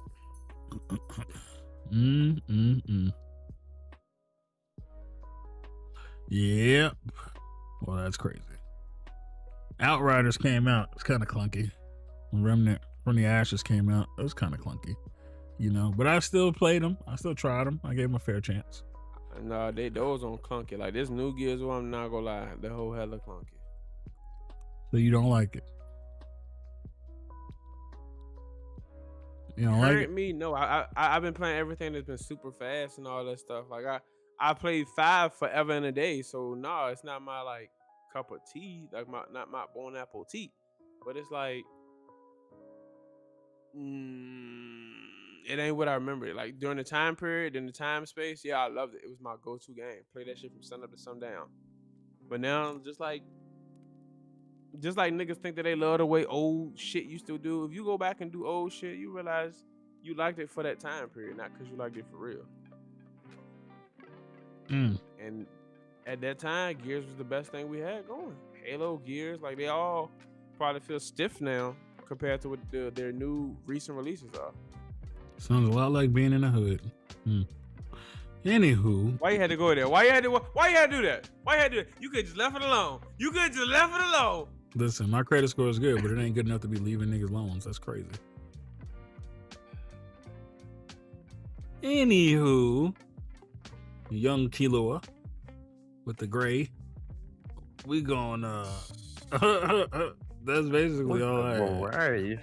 Yep. Well, that's crazy. Outriders came out. It's kind of clunky. Remnant from the Ashes came out. It was kind of clunky, you know. But I still played them. I still tried them. I gave them a fair chance. Nah, those on clunky. Like this new Gears one, I'm not gonna lie, the whole hella clunky. So you don't like it? You don't like it? Me, no. I've been playing everything that's been super fast and all that stuff. Like I played 5 forever and a day. So no, it's not my like cup of tea. Like not my bon appetit. But it's like it ain't what I remember. Like during the time period, in the time space, yeah, I loved it. It was my go-to game. Play that shit from sun up to sundown. But now, just like niggas think that they love the way old shit used to do. If you go back and do old shit, you realize you liked it for that time period, not because you liked it for real. And at that time, Gears was the best thing we had going. Halo, Gears, like they all probably feel stiff now compared to what their new recent releases are. Sounds a lot like being in the hood. Anywho, Why you had to go there? Why you had to do that? Why you had to do that? You could just left it alone. listen, my credit score is good, but it ain't good enough to be leaving niggas loans. That's crazy. Anywho, young Killua with the gray. We gonna that's basically all I had. Right.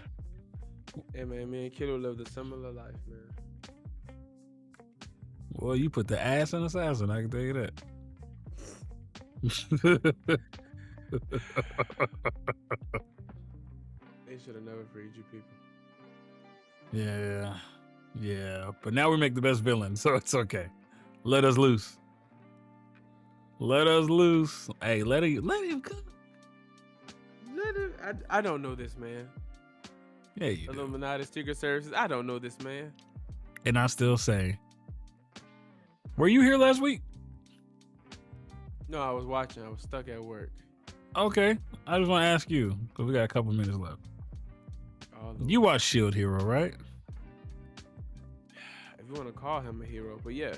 Hey man, me and Kiddo lived a similar life, man. Well, you put the ass in assassin, I can tell you that. They should have never freed you people. Yeah. But now we make the best villain, so it's okay. Let us loose. Hey, let him come. I don't know this man. Yeah, you do. Illuminati Secret Services. I don't know this man. And I still say, were you here last week? No, I was watching. I was stuck at work. Okay. I just want to ask you, because we got a couple minutes left. You watch Shield Hero, right? If you want to call him a hero, but yeah.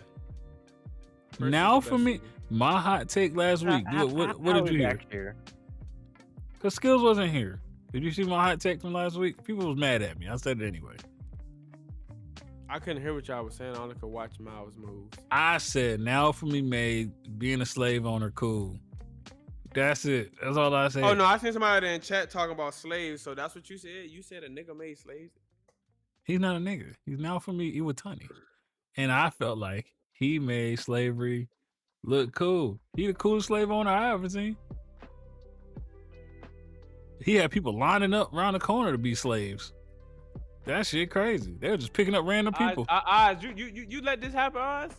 Now for me, my hot take last week. What did you hear? Because Skills wasn't here. Did you see my hot take from last week? People was mad at me. I said it anyway. I couldn't hear what y'all was saying. I only could watch Miles move. I said, now for me made being a slave owner cool. That's it. That's all I said. Oh no, I seen somebody in chat talking about slaves. So that's what you said. You said a nigga made slaves. He's not a nigga. He's now for me Iwatani. And I felt like he made slavery look cool. He the coolest slave owner I ever seen. He had people lining up around the corner to be slaves. That shit crazy. They were just picking up random people. You let this happen, Oz?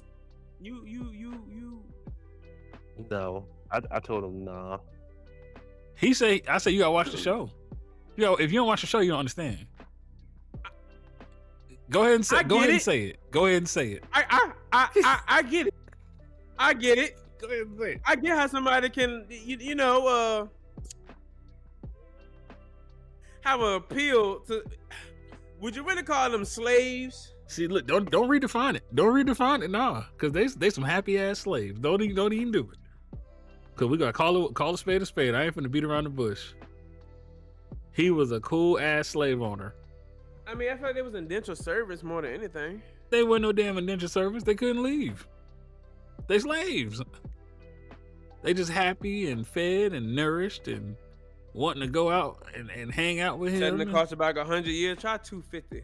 You. No, I told him nah. I said you gotta watch the show. Yo, if you don't watch the show, you don't understand. Go ahead and say. Go ahead and say it. Go ahead and say it. I get it. I get it. Go ahead and say it. I get how somebody can, have an appeal to. Would you really call them slaves? See, look, don't redefine it. Don't redefine it, nah, because they some happy ass slaves. Don't even do it. Cause we gotta call a spade a spade. I ain't finna beat around the bush. He was a cool ass slave owner. I mean, I feel like they was indentured service more than anything. They wasn't no damn indentured service. They couldn't leave. They slaves. They just happy and fed and nourished and wanting to go out and hang out with him. Setting the cost about 100 years. Try 250.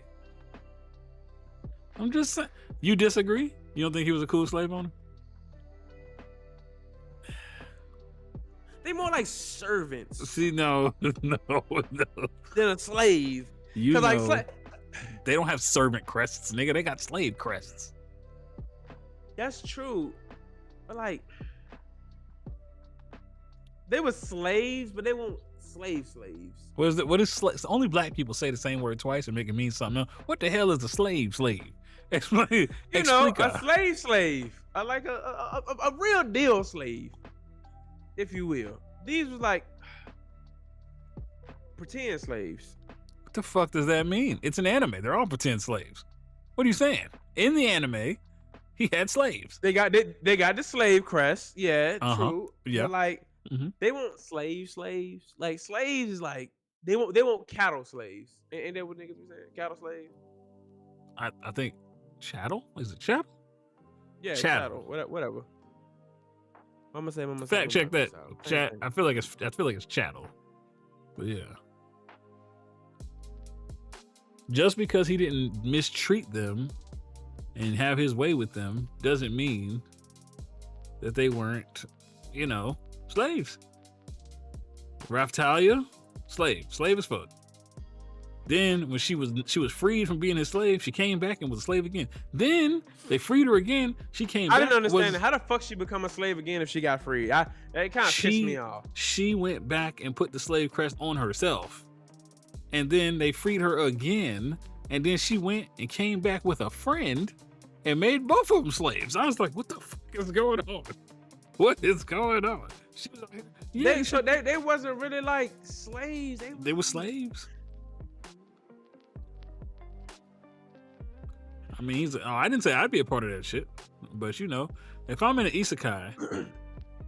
I'm just saying. You disagree? You don't think he was a cool slave owner? They more like servants See, no, no. than a slave. You know, Like, they don't have servant crests, nigga. They got slave crests. that's true, but like, they were slaves, but they weren't slaves. What is it? What is only black people say the same word twice and make it mean something else. What the hell is a slave? Explain. You know, Explica. a slave. I like a real deal slave, if you will. These was like pretend slaves. What the fuck does that mean? It's an anime. They're all pretend slaves. What are you saying? In the anime, he had slaves. They got the slave crest. Yeah, true. Yeah. But like they want slaves. Like slaves is like they want cattle slaves. Ain't that what niggas be saying? Cattle slaves? I think chattel? Is it chattel? Yeah, Chattel. Whatever. Mama say. Fact check that. Chat. Same I feel like it's chattel. But yeah. Just because he didn't mistreat them and have his way with them doesn't mean that they weren't, slaves. Raftalia, slave as fuck. Then when she was freed from being a slave, she came back and was a slave again. Then they freed her again. She came I back. didn't understand how the fuck she become a slave again if she got free. It kind of pissed me off. She went back and put the slave crest on herself. And then they freed her again. And then she went and came back with a friend and made both of them slaves. I was like, what the fuck is going on? What is going on? She was like, yeah, they wasn't really like slaves. They were slaves. I mean, I didn't say I'd be a part of that shit. But if I'm in an isekai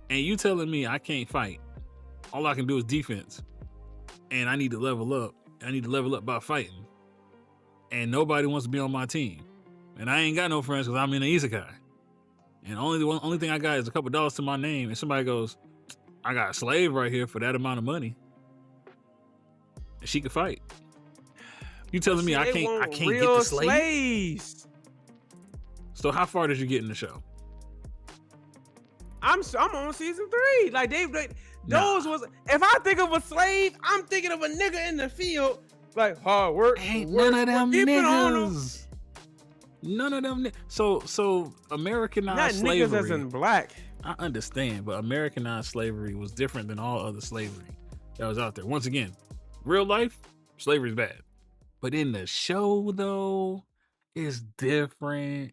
and you telling me I can't fight, all I can do is defense, and I need to level up. I need to level up by fighting, and nobody wants to be on my team, and I ain't got no friends because I'm in an isekai, and the only thing I got is a couple dollars to my name, and somebody goes, I got a slave right here for that amount of money, and she can fight. You telling me I can't get the slave? Slaves. So how far did you get in the show? I'm on season 3. Like those was. If I think of a slave, I'm thinking of a nigga in the field, like hard work. Ain't none of them niggas. None of them. So Americanized not slavery. Niggas as in black. I understand, but Americanized slavery was different than all other slavery that was out there. Once again, real life slavery is bad, but in the show though, it's different.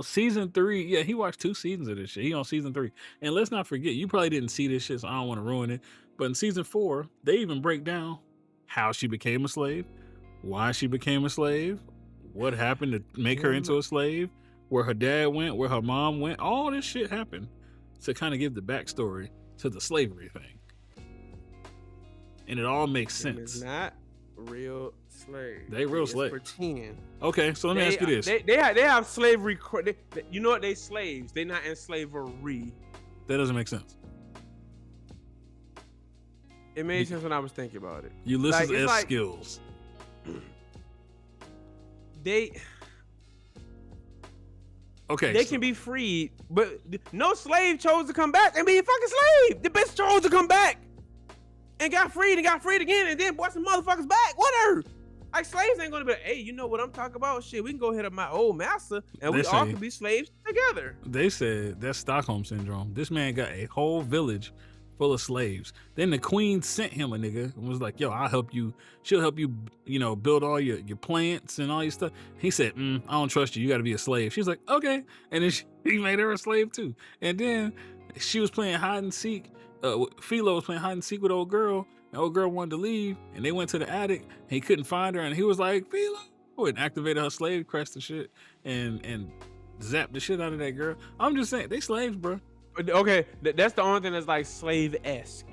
Season 3. Yeah, he watched 2 seasons of this shit. He on season 3, and let's not forget, you probably didn't see this shit, so I don't want to ruin it. But in season 4, they even break down how she became a slave, why she became a slave, what happened to make her into a slave, where her dad went, where her mom went. All this shit happened to kind of give the backstory to the slavery thing, and it all makes sense. It's not real slaves. They real It's slaves. Pretend. Okay, so let me ask you this. They have slavery. You know what? They slaves. They not in slavery. That doesn't make sense. It made sense when I was thinking about it. Ulysses Like, it's S. like- Skills. Okay, They can be freed, but no slave chose to come back and be a fucking slave. The bitch chose to come back and got freed again, and then brought some motherfuckers back. Whatever. Like slaves ain't gonna be like, hey, you know what I'm talking about? Shit, we can go hit up my old master and we all can be slaves together. They said that's Stockholm syndrome. This man got a whole village full of slaves. Then the queen sent him a nigga and was like, yo, I'll help you. She'll help you, build all your plants and all your stuff. He said, I don't trust you. You got to be a slave. She's like, okay. And then he made her a slave too. And then she was playing hide and seek. Philo was playing hide and seek with old girl. The old girl wanted to leave, and they went to the attic. And he couldn't find her, and he was like, Philo, and activated her slave crest and shit, and zapped the shit out of that girl. I'm just saying, they slaves, bro. Okay, that's the only thing that's like slave-esque.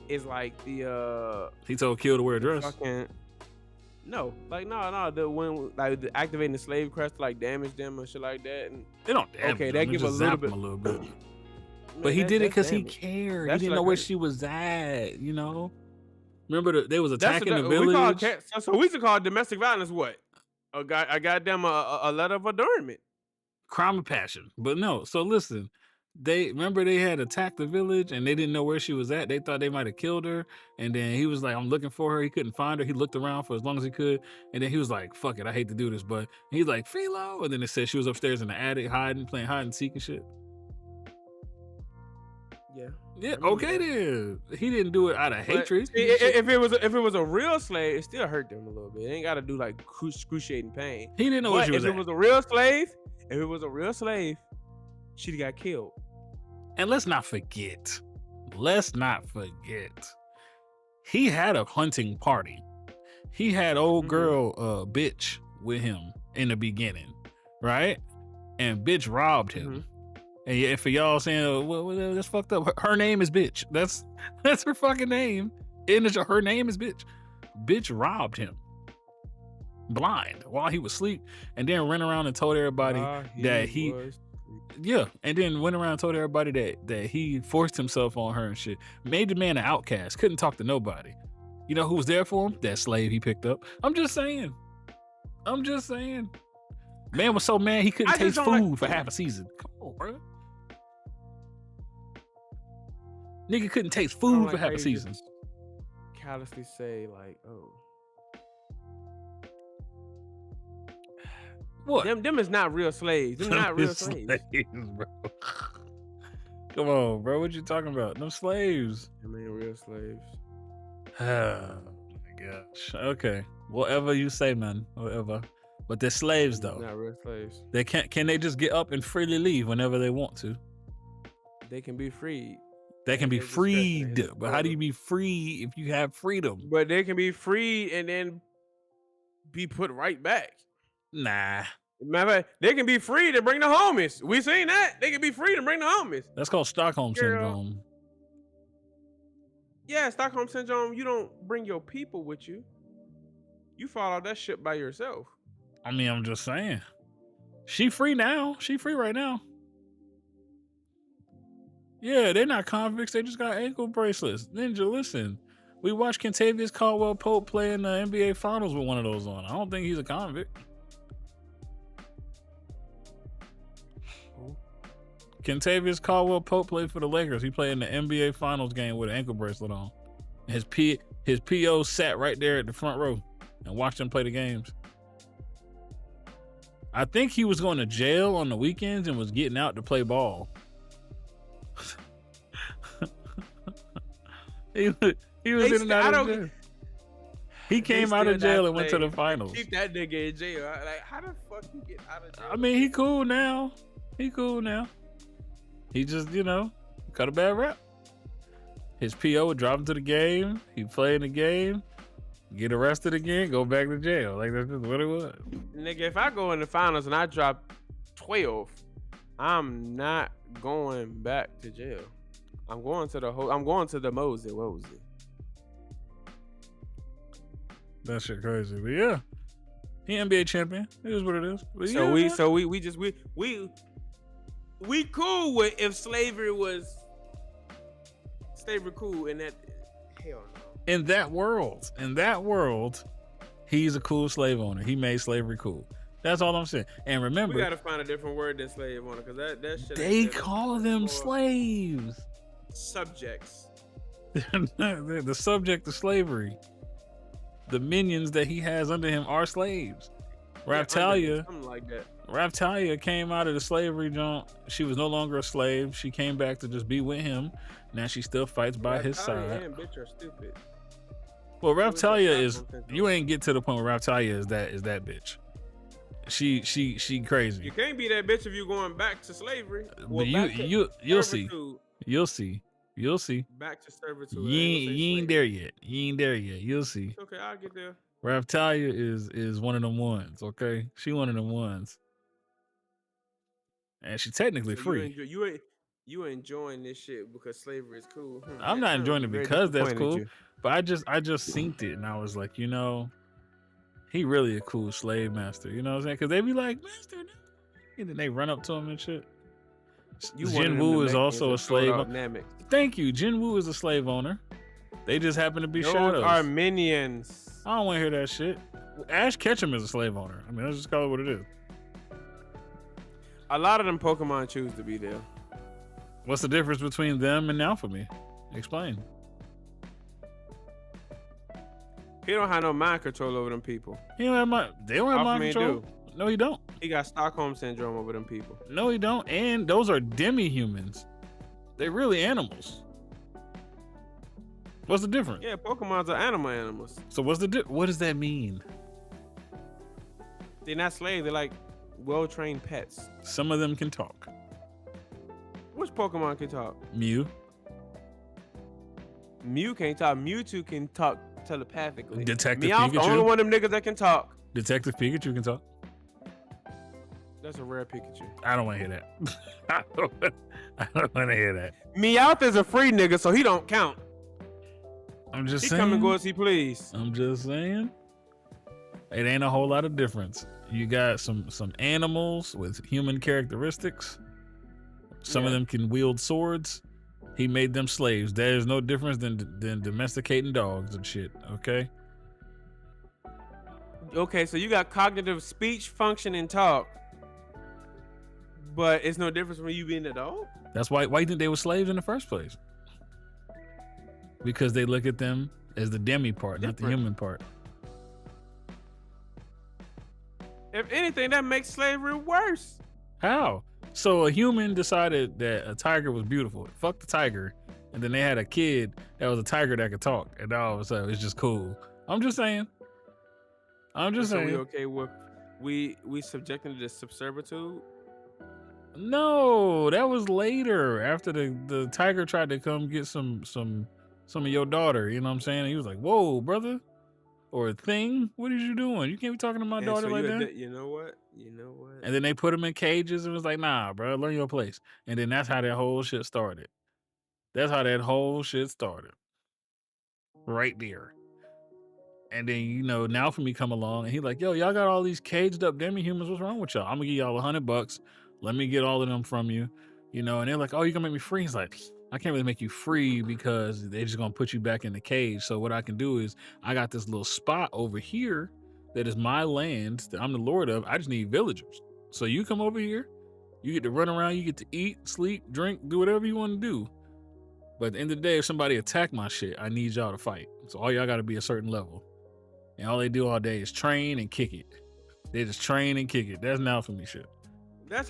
Is like the He told Kill to wear a dress. No, when activating the slave crest to like damage them and shit like that. And they don't damage okay, them. that They give a just little zap bit. them a little bit. But he did it because he cared. He didn't know where she was at, Remember, they was attacking the village. So we used to call domestic violence what? I got them a letter of adornment. Crime of passion. But no, so listen, they had attacked the village and they didn't know where she was at. They thought they might have killed her. And then he was like, I'm looking for her. He couldn't find her. He looked around for as long as he could. And then he was like, fuck it, I hate to do this. But he's like, Philo. And then it said she was upstairs in the attic hiding, playing hide and seek and shit. Yeah. Yeah, okay then. He didn't do it out of hatred. If it was a real slave, it still hurt them a little bit. It ain't got to do like excruciating pain. He didn't know where she was If at. it was a real slave, she'd got killed. And let's not forget, he had a hunting party. He had old girl bitch with him in the beginning, right? And bitch robbed him. And yeah, for y'all saying, well, that's fucked up. Her name is bitch. That's her fucking name. And her name is bitch. Bitch robbed him blind while he was asleep, and then ran around and told everybody that he and then went around and told everybody that he forced himself on her and shit. Made the man an outcast. Couldn't talk to nobody. You know who was there for him? That slave he picked up. I'm just saying. Man was so mad he couldn't taste food for half a season. Come on, bro. Nigga couldn't taste food for half a season. Callously say like, oh, what? Them is not real slaves. Them not real slaves. Bro. Come on, bro. What you talking about? Them slaves. Them ain't real slaves. Oh my gosh. Okay. Whatever you say, man. Whatever. But they're slaves though. Not real slaves. They can they just get up and freely leave whenever they want to? They can be freed. They can be freed, but how do you be free if you have freedom? But they can be freed and then be put right back. Nah. Matter of fact, they can be free to bring the homies. We seen that. They can be free to bring the homies. That's called Stockholm Syndrome. Yeah, Stockholm Syndrome, you don't bring your people with you. You follow that shit by yourself. I mean, I'm just saying. She free now. She free right now. Yeah, they're not convicts. They just got ankle bracelets. Ninja, listen. We watched Kentavious Caldwell-Pope play in the NBA Finals with one of those on. I don't think he's a convict. Kentavious Caldwell-Pope played for the Lakers. He played in the NBA Finals game with an ankle bracelet on. His PO sat right there at the front row and watched him play the games. I think he was going to jail on the weekends and was getting out to play ball. he was in and out of jail. He came out of jail and went to the finals. Keep that nigga in jail. Like, how the fuck you get out of jail? I mean, he cool now. He just, cut a bad rap. His PO would drop him to the game. He'd play in the game, get arrested again, go back to jail. Like, that's just what it was. Nigga, if I go in the finals and I drop 12, I'm not going back to jail. I'm going to the Mosey. What was it? That shit crazy. But yeah. He NBA champion. It is what it is. But So yeah, we cool with if slavery cool in that. Hell no. In that world, he's a cool slave owner. He made slavery cool. That's all I'm saying. And remember, we gotta find a different word than slave owner, because that shit. They call them slaves. Subjects. The subject of slavery. The minions that he has under him are slaves. Raftalia, something like that. Raftalia came out of the slavery junk. She was no longer a slave. She came back to just be with him. Now she still fights by his side. And bitch are stupid. Well, Raftalia is. You ain't get to the point where Raftalia is that bitch. She crazy. You can't be that bitch if you're going back to slavery. But you'll see. You'll see. Back to servitude. You ain't there yet. You'll see. Okay, I'll get there. Raftalia is one of them ones. Okay, she one of them ones, and she technically free. You enjoying this shit because slavery is cool. I'm not enjoying it because that's cool, but I just synced it and I was like, he really a cool slave master. You know what I'm saying? Because they be like, master, no. And then they run up to him and shit. Jin Woo is also a slave. Thank you. Jin Woo is a slave owner. They just happen to be shadows. Those are minions. I don't want to hear that shit. Ash Ketchum is a slave owner. I mean, let's just call it what it is. A lot of them Pokemon choose to be there. What's the difference between them and Alpha Me? Explain. He don't have no mind control over them people. He don't have mind. They don't have Alpha mind Man control. do. No, he don't. He got Stockholm syndrome over them people. No, he don't. And those are demi-humans. They're really animals. What's the difference? Yeah, Pokemons are animals. So what's the what does that mean? They're not slaves. They're like well-trained pets. Some of them can talk. Which Pokemon can talk? Mew. Mew can't talk. Mewtwo can talk telepathically. Detective Meowth's the only Pikachu. one of them niggas that can talk. Detective Pikachu can talk. That's a rare Pikachu. I don't want to hear that. I don't want to hear that. Meowth is a free nigga, so he don't count. I'm just He saying. come and go as he please. I'm just saying. It ain't a whole lot of difference. You got some animals with human characteristics. Some of them can wield swords. He made them slaves. There's no difference than domesticating dogs and shit. Okay. Okay, so you got cognitive speech, function, and talk. But it's no difference from you being a dog? That's why you think they were slaves in the first place? Because they look at them as the demi part, not the human part. If anything, that makes slavery worse. How? So a human decided that a tiger was beautiful. Fuck the tiger. And then they had a kid that was a tiger that could talk. And all of a sudden it's just cool. I'm just saying. So we okay with we subjecting to this subservitude? No, that was later after the tiger tried to come get some of your daughter. You know what I'm saying? And he was like, "Whoa, brother," or "Thing, what are you doing? You can't be talking to my daughter like that." You know what? And then they put him in cages and was like, "Nah, bro, learn your place." And then that's how that whole shit started. That's how that whole shit started. Right there. And then, now for me come along and he like, "Yo, y'all got all these caged up demi-humans. What's wrong with y'all? I'm gonna give y'all $100. Let me get all of them from you." And they're like, "Oh, you gonna make me free?" He's like, "I can't really make you free because they're just gonna put you back in the cage. So what I can do is I got this little spot over here that is my land that I'm the lord of. I just need villagers. So you come over here, you get to run around, you get to eat, sleep, drink, do whatever you want to do. But at the end of the day, if somebody attack my shit, I need y'all to fight. So all y'all got to be a certain level. And all they do all day is train and kick it. They just train and kick it. That's now for me shit. That's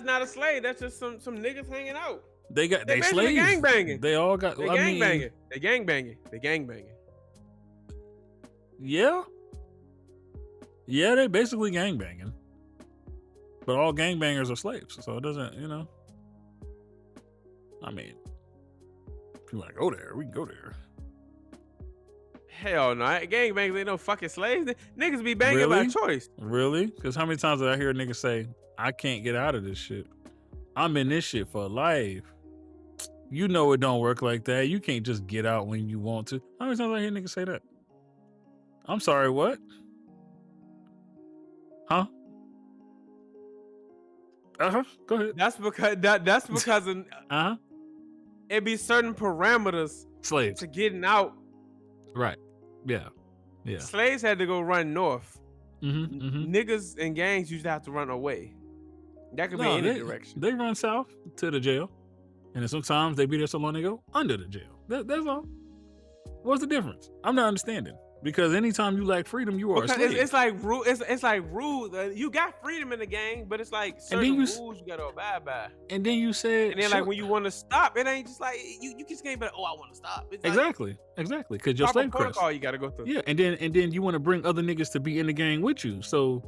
not a slave. That's just some niggas hanging out. They basically slaves. gang banging. They all got. They gang banging. They gang banging. They gang banging. Yeah. Yeah, they basically gang banging. But all gangbangers are slaves, so it doesn't, I mean, if you want to go there, we can go there. Hell no, gangbangers ain't no fucking slaves. Niggas be banging by choice. Really? Because how many times did I hear a nigga say, "I can't get out of this shit. I'm in this shit for life." You know it don't work like that. You can't just get out when you want to. How many times I hear niggas say that? I'm sorry, what? Huh? Go ahead. That's because of it be certain parameters slaves to getting out. Right. Yeah. Yeah. Slaves had to go run north. Mm-hmm. Niggas and gangs used to have to run away. That could be any direction. They run south to the jail. And then sometimes they be there so long they go under the jail. That's all. What's the difference? I'm not understanding. Because anytime you lack freedom, you are a slave. It's like rule. It's like rules. You got freedom in the gang, but it's like certain rules you gotta abide by. And then you said, and then like when you want to stop, it ain't just like you just can't be like, "Oh, I want to stop." It's exactly. Because your slave protocol crest. you gotta go through. Yeah, and then you want to bring other niggas to be in the gang with you. So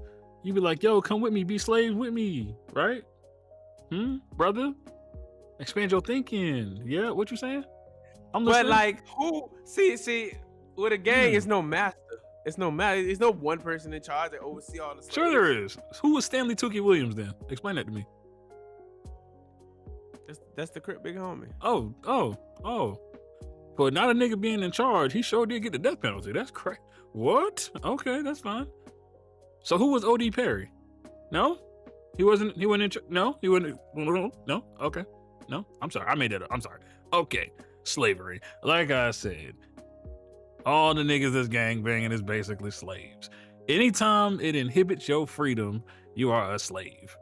you be like, "Yo, come with me, be slaves with me," right? Brother, expand your thinking. Yeah, what you saying? I'm listening. But like, who? See, with a gang, it's no master. It's no matter. There's no one person in charge that oversee all the slaves. Sure there is. Who was Stanley Tookie Williams then? Explain that to me. That's the Crip Big Homie. Oh. But not a nigga being in charge. He sure did get the death penalty. That's crazy. What? Okay, that's fine. So who was O.D. Perry? No? He wasn't in charge? No? He wasn't? No? Okay. No? I'm sorry. I made that up. I'm sorry. Okay. Slavery. Like I said, all the niggas that's gangbanging is basically slaves. Anytime it inhibits your freedom, you are a slave.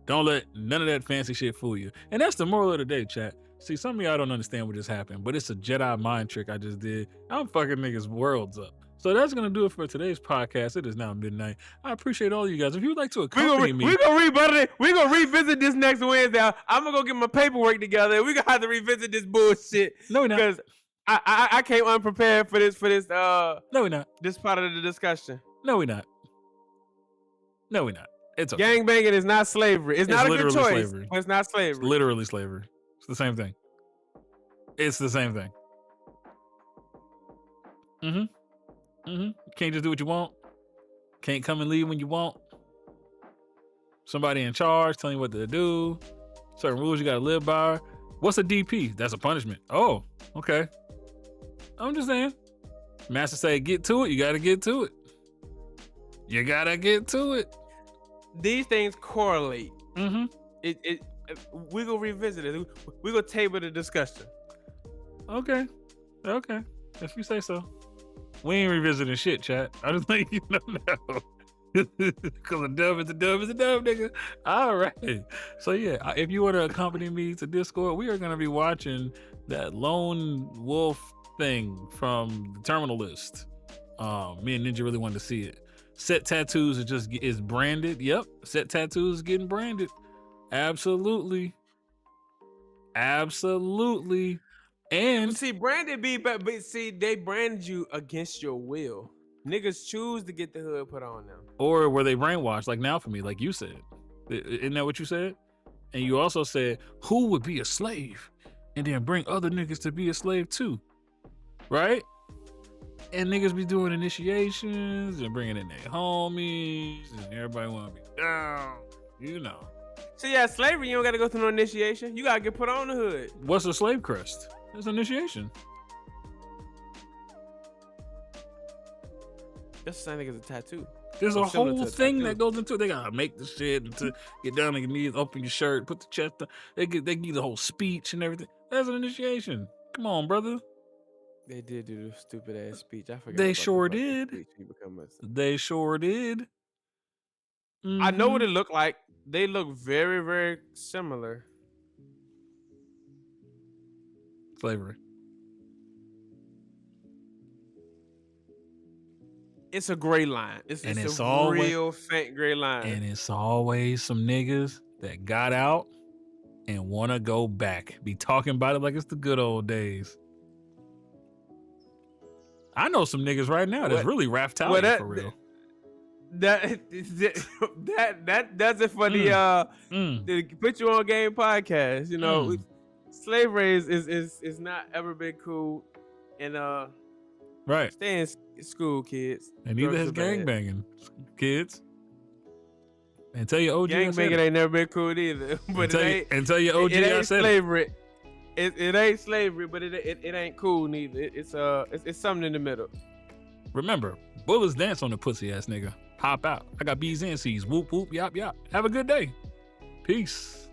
Don't let none of that fancy shit fool you. And that's the moral of the day, chat. See, some of y'all don't understand what just happened, but it's a Jedi mind trick I just did. I'm fucking niggas' worlds up. So that's gonna do it for today's podcast. It is now midnight. I appreciate all you guys. If you would like to accompany me, we're gonna rebuttal it. We're gonna revisit this next Wednesday. I'm gonna go get my paperwork together. We're gonna have to revisit this bullshit. No, we're not. Because I came unprepared for this no, we're not. This part of the discussion. No, we're not. No, we're not. It's okay. Gangbanging is not slavery. It's not a good choice, slavery. but it's not slavery. It's literally slavery. It's the same thing. It's the same thing. Can't just do what you want. Can't come and leave when you want. Somebody in charge telling you what to do. Certain rules you gotta live by. What's a DP? That's a punishment. Oh, okay. I'm just saying. Master say get to it, you gotta get to it. You gotta get to it. These things correlate. We gonna revisit it. We gonna table the discussion. Okay. If you say so. We ain't revisiting shit, chat. I just let you know now. Because a dub is a dub is a dub, nigga. All right. So, yeah, if you want to accompany me to Discord, we are going to be watching that Lone Wolf thing from the Terminal List. Me and Ninja really wanted to see it. Set Tattoos is branded. Yep. Set Tattoos is getting branded. Absolutely. And see, branded but see, they branded you against your will. Niggas choose to get the hood put on them. Or were they brainwashed, like now for me, like you said? Isn't that what you said? And you also said, who would be a slave? And then bring other niggas to be a slave too. Right? And niggas be doing initiations and bringing in their homies and everybody want to be down, you know. So yeah, slavery, you don't got to go through no initiation. You got to get put on the hood. What's a slave crest? It's an initiation. That's the same thing as a tattoo. There's a whole thing that goes into it. They gotta make the shit to get down on your knees, open your shirt, put the chest down. They give you the whole speech and everything. That's an initiation. Come on, brother. They did do the stupid ass speech. I forgot. They sure did. They sure did. I know what it looked like. They look very, very similar. Slavery. It's a gray line. It's a always, real faint gray line. And it's always some niggas that got out and want to go back. Be talking about it like it's the good old days. I know some niggas right now that's really Raftalian for real. That does it for the Put You On Game podcast. You know, slavery is not ever been cool, and right. Stay in school, kids. And neither has gangbanging, kids. And tell your OG gangbanging ain't never been cool either. But tell your OG it ain't I said slavery. It ain't slavery, but it ain't cool neither. It's something in the middle. Remember, bullets dance on the pussy ass nigga. Hop out. I got B's and C's. Whoop whoop yop yop. Have a good day. Peace.